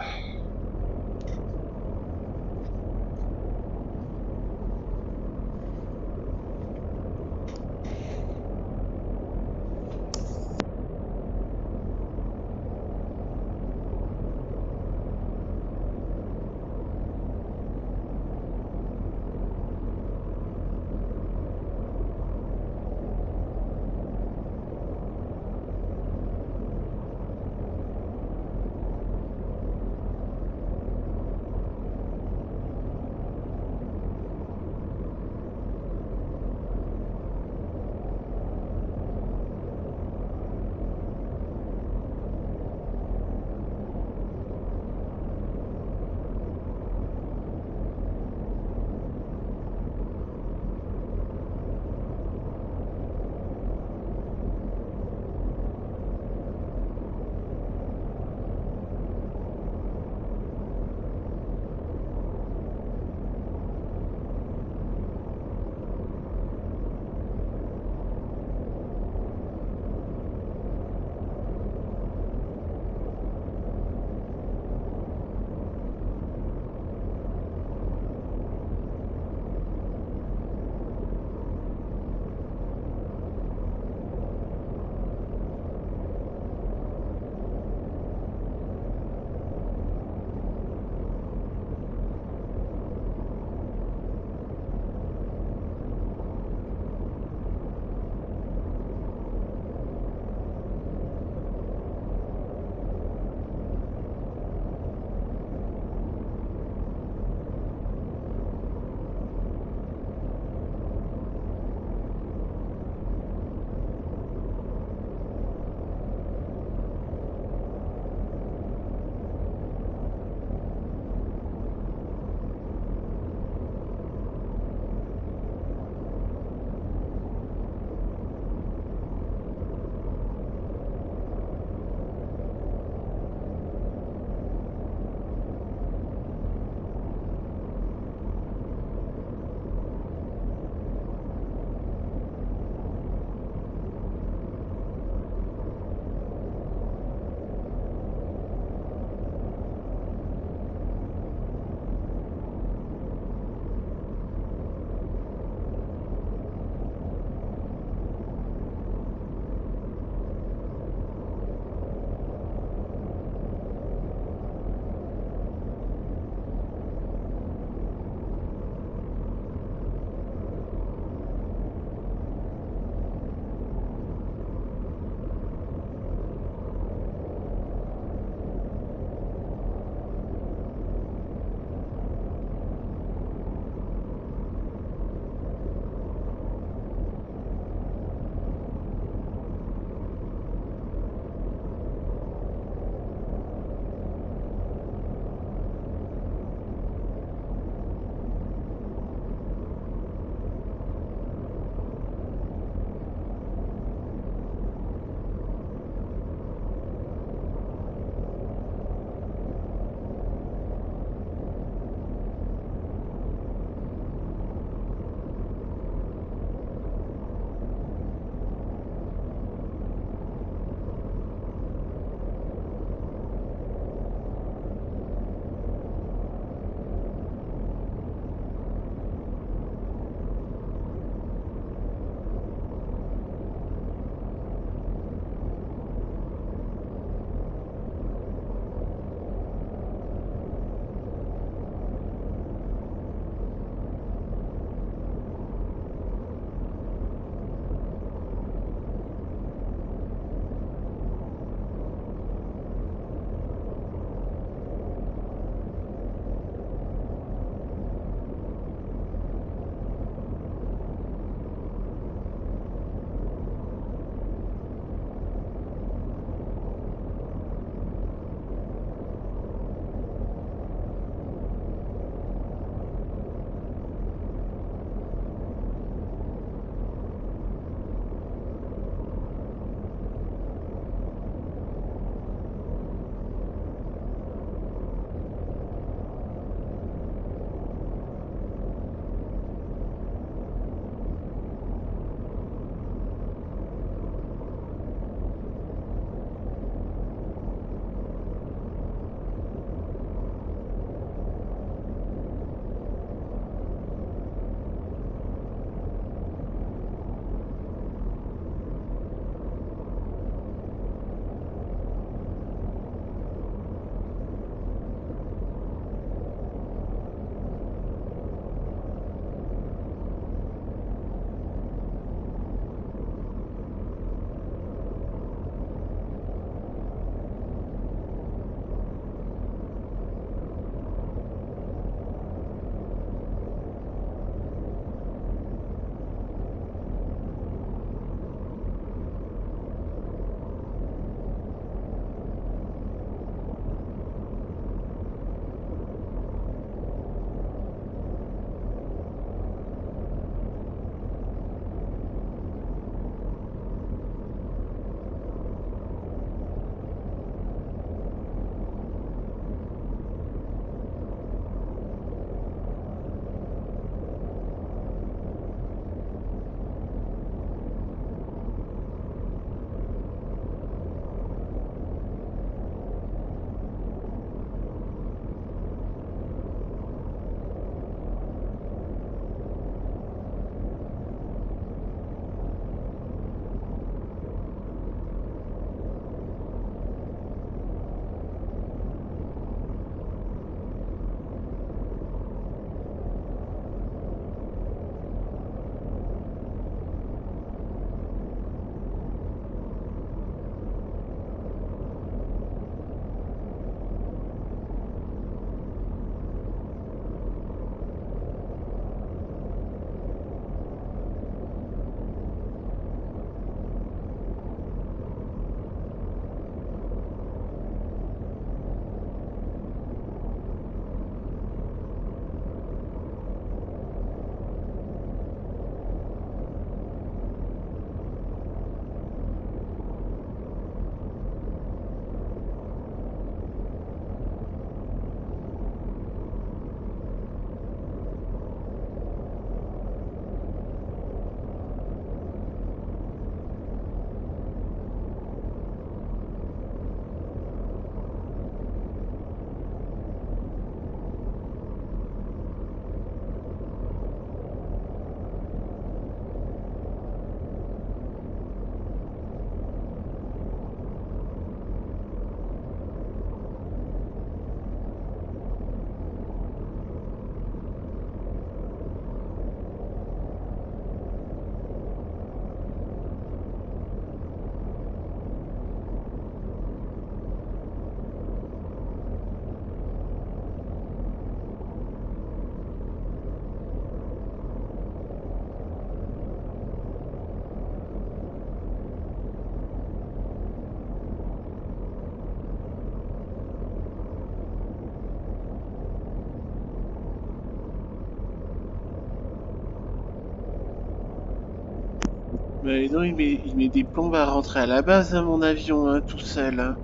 Mais non, il met des plombes à rentrer à la base, hein, mon avion, hein, tout seul. Hein.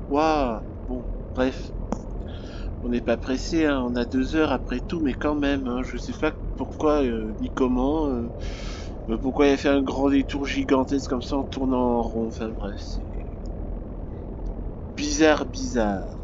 Waouh. Bon, bref. On n'est pas pressé, hein, on a 2 heures après tout, mais quand même, hein, je sais pas pourquoi ni comment, pourquoi il a fait un grand détour gigantesque comme ça en tournant en rond. Enfin bref, c'est bizarre, bizarre.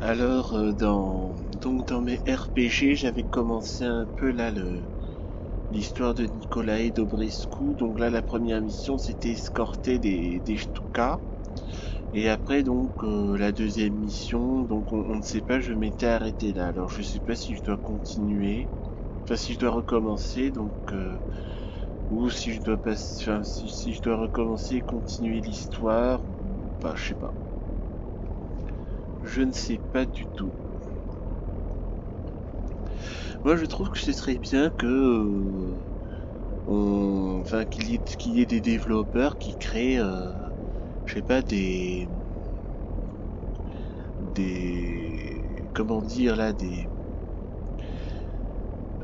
Alors, dans mes RPG, j'avais commencé un peu là l'histoire de Nicolae Dobrescu. Donc là, la première mission, c'était escorter des Stuka. Et après, donc, la deuxième mission, donc on ne sait pas, je m'étais arrêté là. Alors, je sais pas si je dois continuer, enfin, si je dois recommencer, donc, ou si je dois passer, enfin, si je dois recommencer et continuer l'histoire, ou pas, je sais pas. Je ne sais pas du tout. Moi, je trouve que ce serait bien que enfin, qu'il y ait des développeurs qui créent, je sais pas, comment dire là,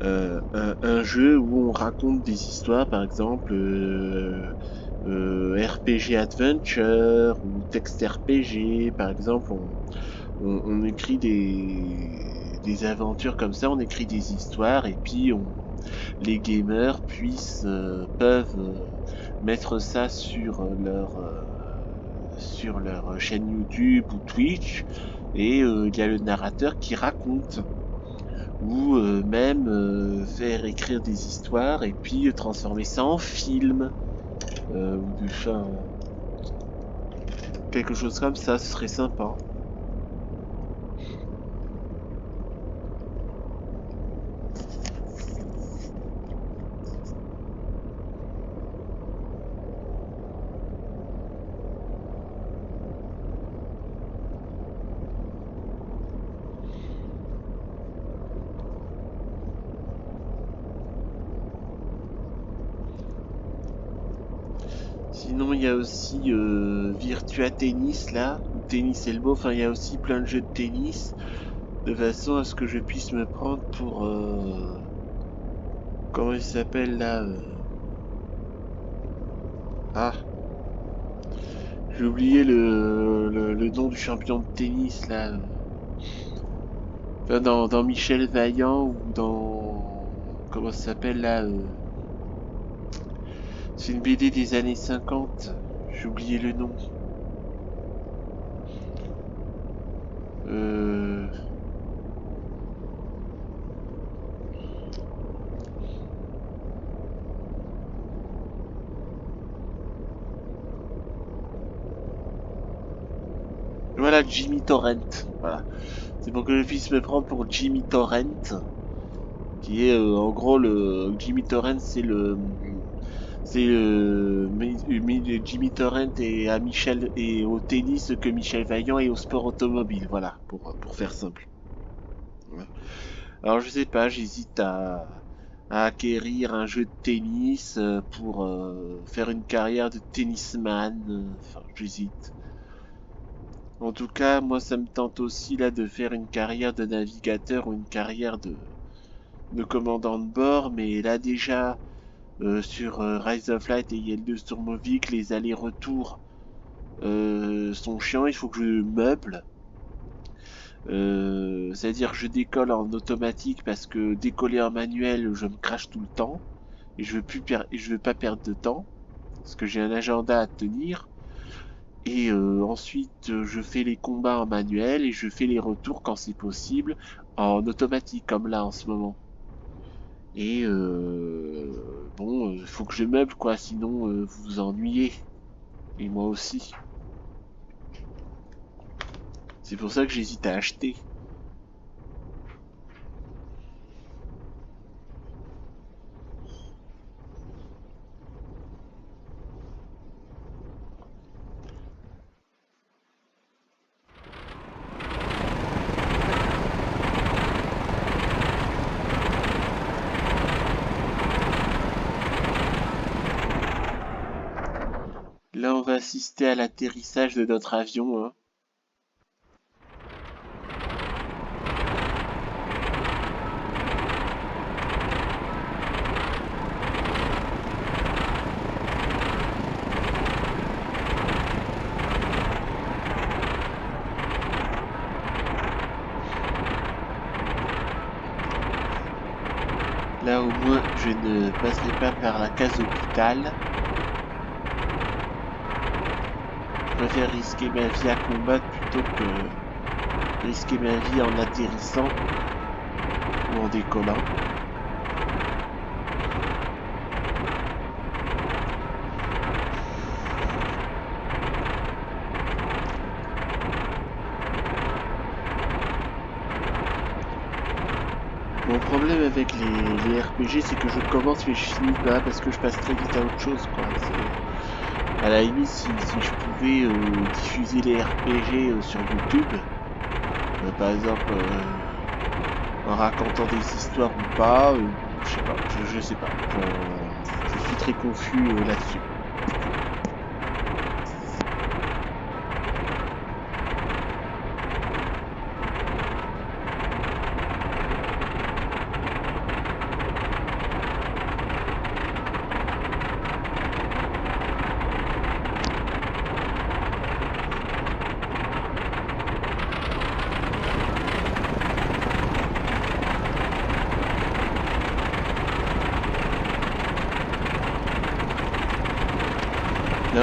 un jeu où on raconte des histoires, par exemple, RPG Adventure ou Text RPG, par exemple, on écrit des aventures comme ça, on écrit des histoires et puis les gamers peuvent mettre ça sur leur chaîne YouTube ou Twitch et il y a le narrateur qui raconte ou même faire écrire des histoires et puis transformer ça en film ou quelque chose comme ça, ce serait sympa. Sinon, il y a aussi Virtua Tennis là, ou Tennis Elbow, enfin il y a aussi plein de jeux de tennis, de façon à ce que je puisse me prendre pour... comment il s'appelle là Ah, j'ai oublié le nom du champion de tennis là. Enfin, dans Michel Vaillant ou dans... Comment ça s'appelle là c'est une BD des années 50, j'ai oublié le nom. Euh... Voilà, Jimmy Torrent. Voilà. C'est pour que je puisse me prendre pour Jimmy Torrent, qui est en gros le Jimmy Torrent, Jimmy Torrent est à Michel et au tennis ce que Michel Vaillant est au sport automobile. Voilà, pour faire simple. Ouais. Alors je sais pas, j'hésite à acquérir un jeu de tennis pour faire une carrière de tennisman. Enfin, j'hésite. En tout cas, moi, ça me tente aussi là de faire une carrière de navigateur ou une carrière de commandant de bord, mais là déjà sur Rise of Light et IL-2 Sturmovik, les allers-retours sont chiants. Il faut que je meuble. C'est-à-dire que je décolle en automatique parce que décoller en manuel, je me crache tout le temps et je veux pas perdre de temps parce que j'ai un agenda à tenir. Et ensuite, je fais les combats en manuel et je fais les retours quand c'est possible en automatique, comme là en ce moment. Et bon, faut que je meuble quoi, sinon vous vous ennuyez. Et moi aussi. C'est pour ça que j'hésite à acheter. Là, on va assister à l'atterrissage de notre avion, hein. Là, au moins, je ne passerai pas par la case hôpital. Je préfère risquer ma vie à combattre plutôt que risquer ma vie en atterrissant ou en décollant. Mon problème avec les RPG, c'est que je commence mais je finis pas parce que je passe très vite à autre chose, quoi. À la limite, si je pouvais diffuser les RPG sur YouTube, par exemple en racontant des histoires ou pas, je sais pas, je sais pas. Je suis très confus là-dessus.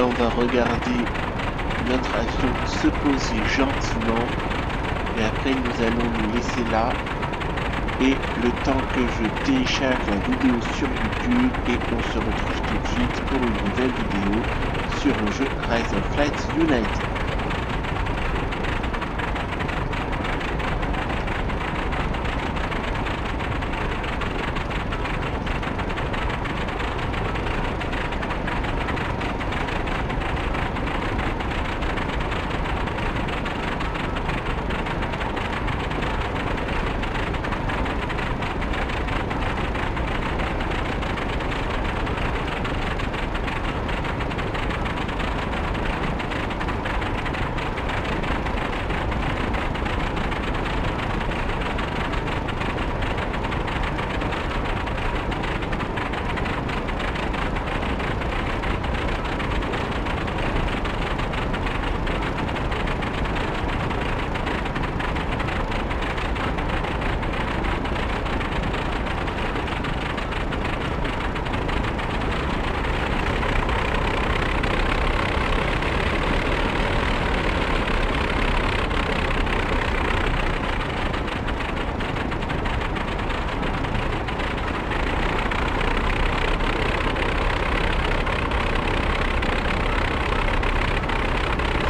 on va regarder notre avion se poser gentiment et après nous allons nous laisser là et le temps que je télécharge la vidéo sur YouTube et on se retrouve tout de suite pour une nouvelle vidéo sur le jeu Rise of Flight United.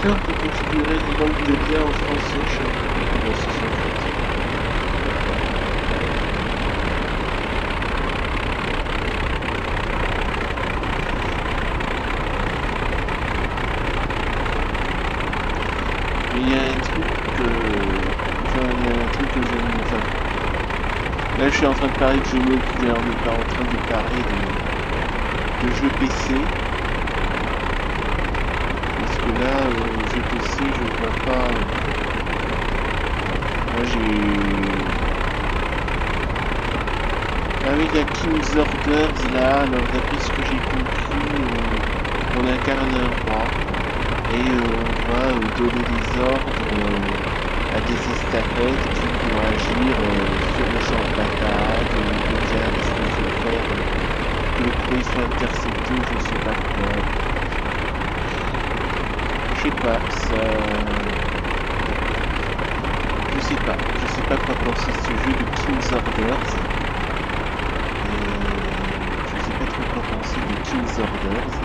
On peut configurer une banque de biens en français chez mais il y a un truc que j'aime. Là, je suis en train de parler de jeux mobiles, on n'est pas en train de parler de jeux PC. Là, jeu PC, je vois pas. Moi j'ai. Ah oui, il y a King's Orders là. Alors, d'après ce que j'ai compris, on incarne un roi et on va donner des ordres à des estafettes qui vont agir sur le champ de bataille, de dire ce qu'il faut faire, que le coup soit intercepté, je sais pas quoi. Je sais pas, je sais pas quoi penser de ce jeu de King's Orders. Je sais pas trop quoi penser de King's Orders.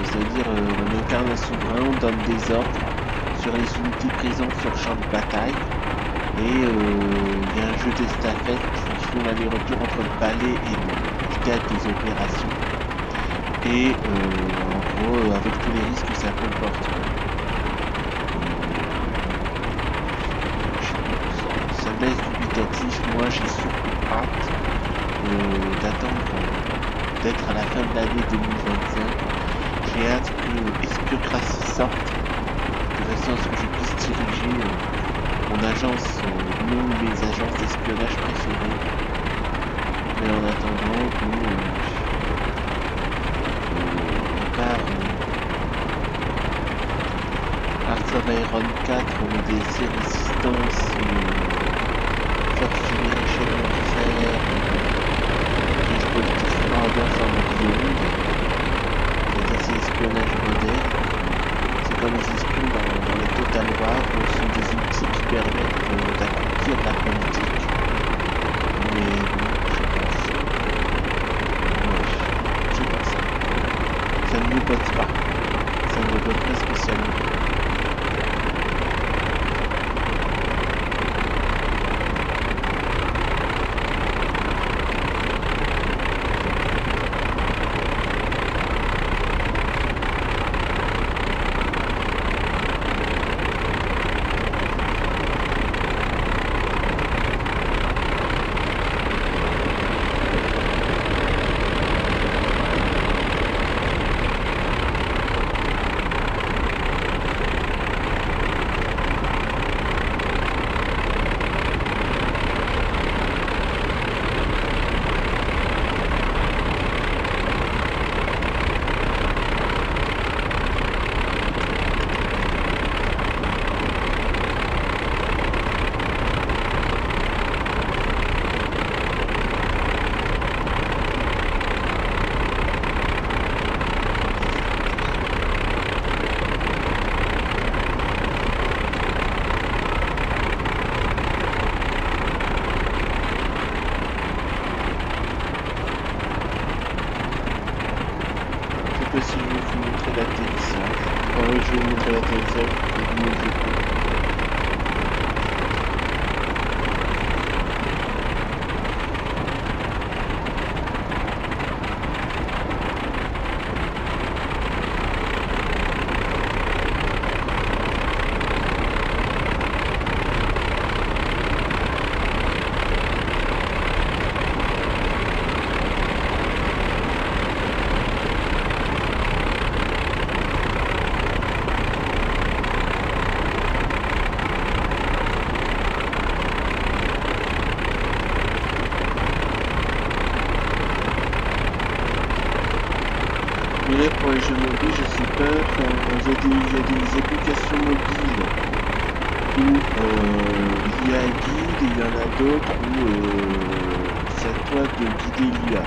C'est-à-dire on incarne un souverain, on donne des ordres sur les unités présentes sur le champ de bataille. Et il y a un jeu d'estafette qui font l'aller-retour entre le palais et le théâtre des opérations. Et en gros, avec tous les risques que ça comporte. Ça me laisse dubitatif. Moi, j'ai surtout hâte d'attendre d'être à la fin de l'année 2025. J'ai hâte que Espiocracy sorte, de façon à ce que je puisse diriger mon agence, non mes agences d'espionnage préférées. Mais en attendant, Hearts of Iron 4, on a des résistances, fortuner chez l'enfer, dispositif ambiance en mode c'est-à-dire c'est l'espionnage moderne. C'est comme les espions dans les Total War, ce sont des outils qui permettent d'accomplir la politique. Mais bon, je sais pas ça. Ça ne me botte pas. Ça ne me botte pas spécialement. vous montrer l'atterrissage. Ah oui, je vais vous montrer l'atterrissage. Mais là, pour les jeux mobiles, je sais pas, il y a des applications mobiles où il y a un guide et il y en a d'autres où c'est à toi de guider l'IA.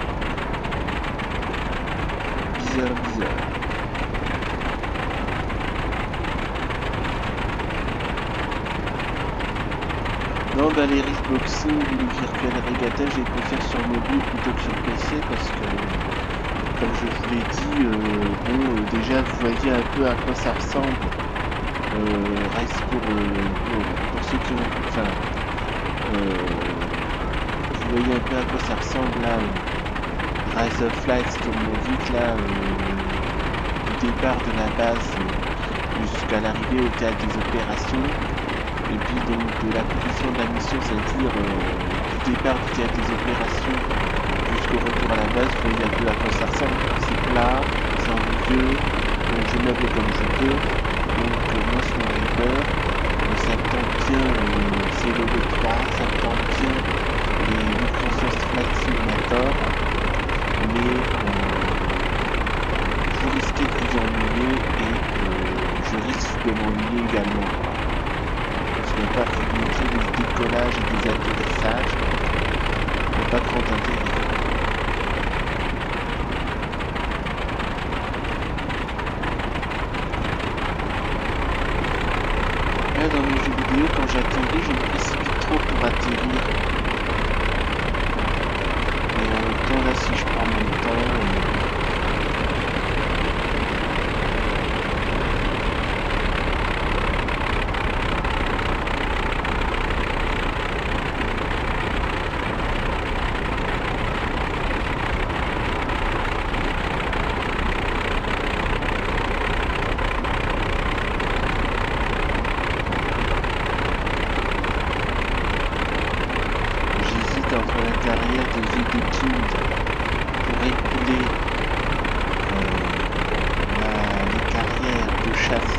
Bizarre. Non, bah les Riftboxing ou le Virtual Regatta, je les préfère sur mobile plutôt que sur PC parce que, comme je vous l'ai dit, déjà vous voyez un peu à quoi ça ressemble. Reste pour ceux qui ont... Enfin, vous voyez un peu à quoi ça ressemble là. Rise of Light tourne vite là, du départ de la base jusqu'à l'arrivée au théâtre des opérations. Et puis donc de la conclusion de la mission, c'est-à-dire du départ du théâtre des opérations jusqu'au retour à la base, vous voyez un peu à quoi ça ressemble. C'est plat, c'est ennuyeux, donc je meuble comme je peux. Donc moi sur mon Reaper, ça me tente bien c'est le 3, ça me tente bien les Microsoft Flight Simulator, mais vous risquez de vous ennuyer et je risque de m'ennuyer également. Parce qu'il n'y a pas de montrer des décollages et des atterrissages, il n'y a pas grand intérêt. Là, dans mes jeux vidéo, quand j'atterris, je me précipite trop pour atterrir. Et en même temps, là, si je prends mon temps... entre la carrière de Wikipedia pour écouler les carrières de chasse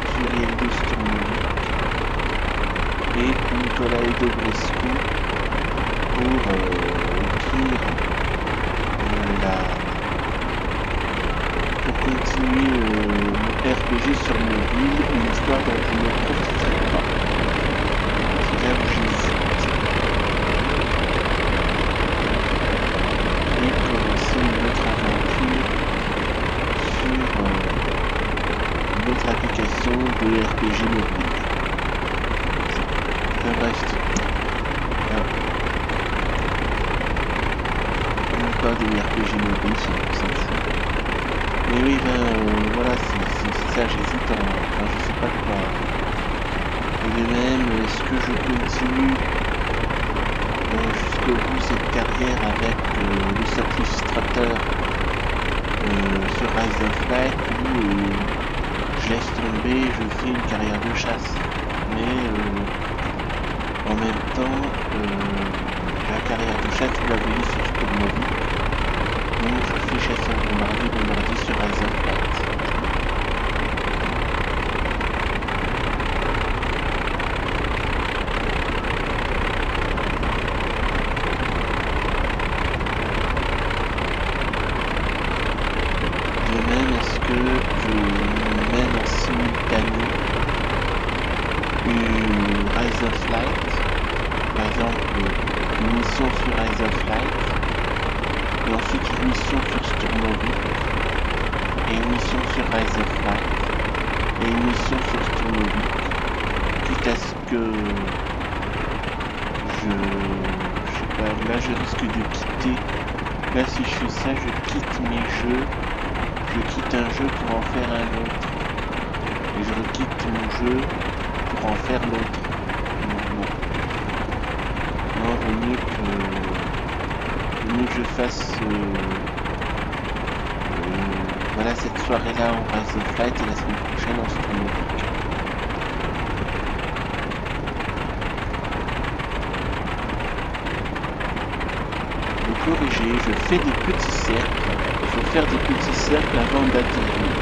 sur Eldos Tournevis et Nicolas Edobrescu pour écrire pour continuer le RPG sur mobile, une histoire dont je ne profiterai pas. C'est là où j'hésite. Commencer une autre aventure sur une autre application de RPG mobile. Enfin bref, pas de RPG mobile, ça s'en fout. Mais oui, voilà, c'est ça, j'hésite enfin je sais pas quoi. Et de même, est-ce que je continue jusqu'au bout cette carrière avec le Surflustrator sur Rise of Light où je laisse tomber, je fais une carrière de chasse. Mais en même temps, la carrière de chasse, vous la voyez sur Tournevis. Donc je fais chasseur bombardier sur Rise of Light. Je mène en simultané une Rise of Light, par exemple une mission sur Rise of Light, et ensuite une mission sur Tournevis, et une mission sur Rise of Light, et une mission sur Tournevis, quitte à ce que je sais pas, là je risque de quitter, là si je fais ça, je quitte mes jeux Je quitte un jeu pour en faire un autre. Et je requitte mon jeu pour en faire l'autre. Non. Non, vaut mieux que je fasse voilà, cette soirée-là en Rise of Light et la semaine prochaine en Storm. Corriger, je fais des petits cercles. Il faut faire des petits cercles avant d'atterrir.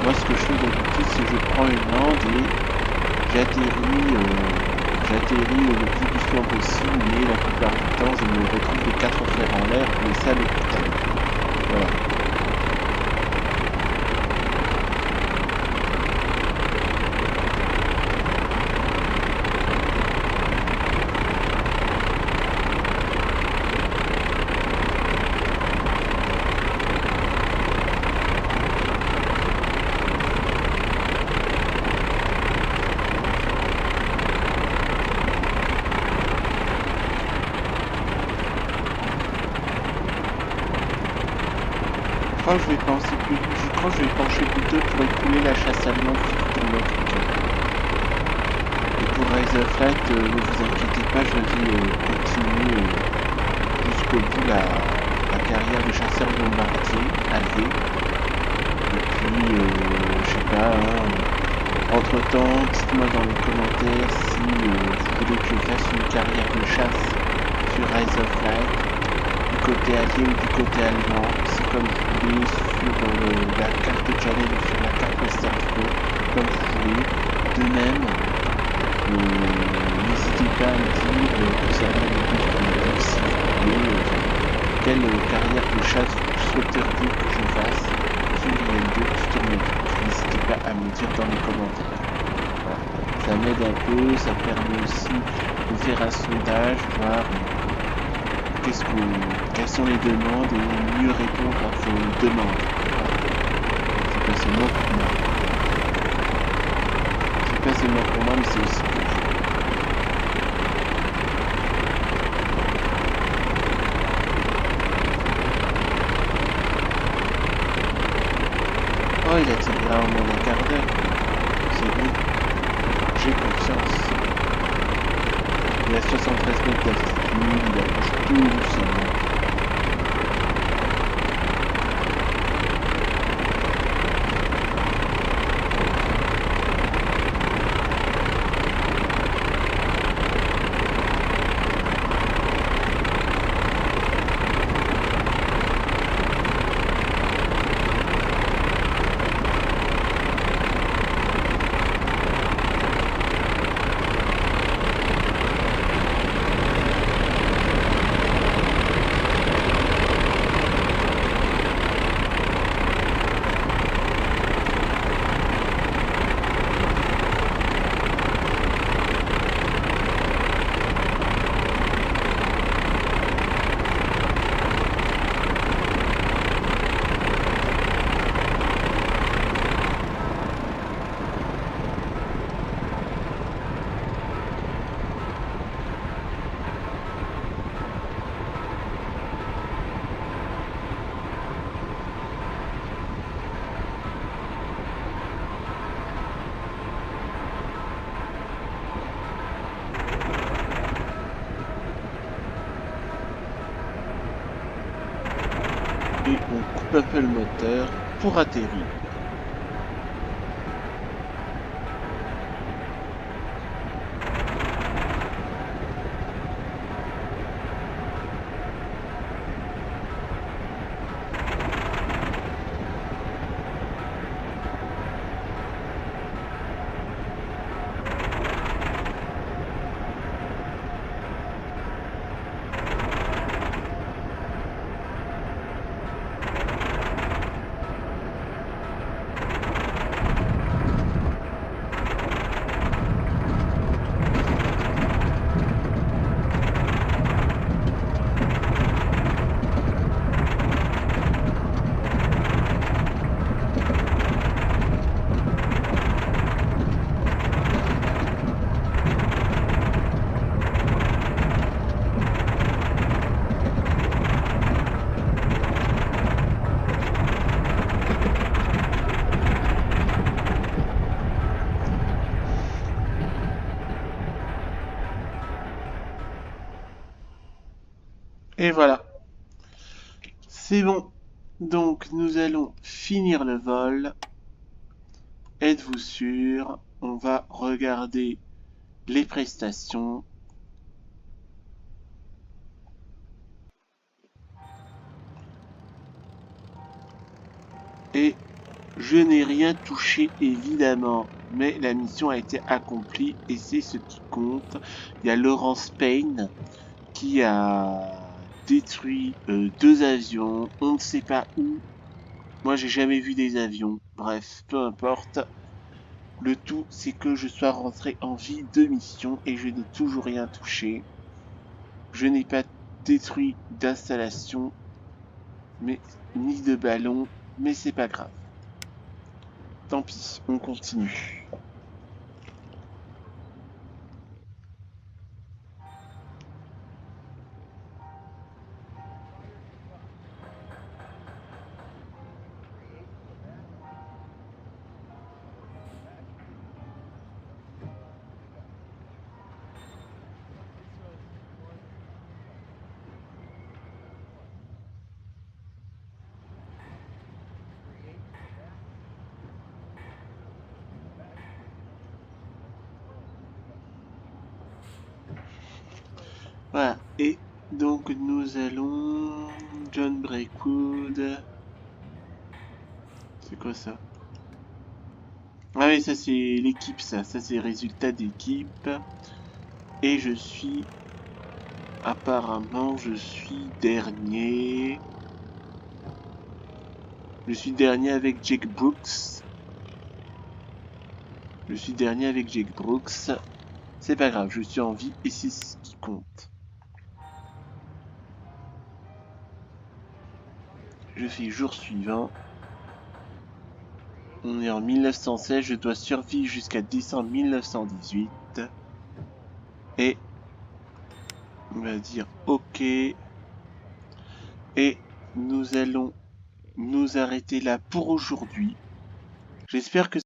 Moi, ce que je fais d'habitude, c'est que je prends une lande et j'atterris le plus doucement possible, mais la plupart du temps, je me retrouve les 4 fers en l'air pour laisser à l'hôpital. Voilà. Je crois que je vais pencher plutôt pour écouler la chasse allemande qui tourne l'autre cas. Et pour Rise of Light, ne vous inquiétez pas, je vais continuer jusqu'au bout la carrière de chasseur bombardier allié. Et puis, je sais pas, entre temps, dites-moi dans les commentaires si vous voulez que je fasse une carrière de chasse sur Rise of Light, du côté allié ou du côté allemand, c'est comme vous voulez, sur la carte challenge ou sur la carte Western Front, comme vous voulez. De même, n'hésitez pas à me dire concernant les deux tournois, si vous voulez, quelle carrière de chasse vous souhaiteriez que je fasse sur IL2 tournoi. N'hésitez pas à me le dire dans les commentaires. Voilà. Ça m'aide un peu, ça permet aussi de faire un sondage, voir quelles sont les demandes et mieux répondre à vos demandes. C'est pas seulement pour moi. C'est pas seulement pour moi, mais c'est aussi pour vous. Oh, il a tiré là en moins d'un quart d'heure. C'est bon. J'ai confiance. Il a 73 mètres d'altitude, il approche tout doucement. Et on coupe un peu le moteur pour atterrir. Et voilà, c'est bon. Donc nous allons finir le vol. Êtes-vous sûr? On va regarder les prestations. Et je n'ai rien touché évidemment, mais la mission a été accomplie et c'est ce qui compte. Il y a Laurence Payne qui a détruit 2 avions, on ne sait pas où. Moi j'ai jamais vu des avions, bref, peu importe. Le tout c'est que je sois rentré en vie de mission et je n'ai toujours rien touché. Je n'ai pas détruit d'installation, mais ni de ballon, mais c'est pas grave. Tant pis, on continue. Voilà, et donc nous allons... John Breakwood... C'est quoi ça? Ah oui, ça c'est l'équipe, ça c'est le résultat d'équipe. Et je suis... Apparemment, je suis dernier. Je suis dernier avec Jake Brooks. Je suis dernier avec Jake Brooks. C'est pas grave, je suis en vie et c'est ce qui compte. Je fais jour suivant. On est en 1916, je dois survivre jusqu'à décembre 1918. Et on va dire OK. Et nous allons nous arrêter là pour aujourd'hui. J'espère que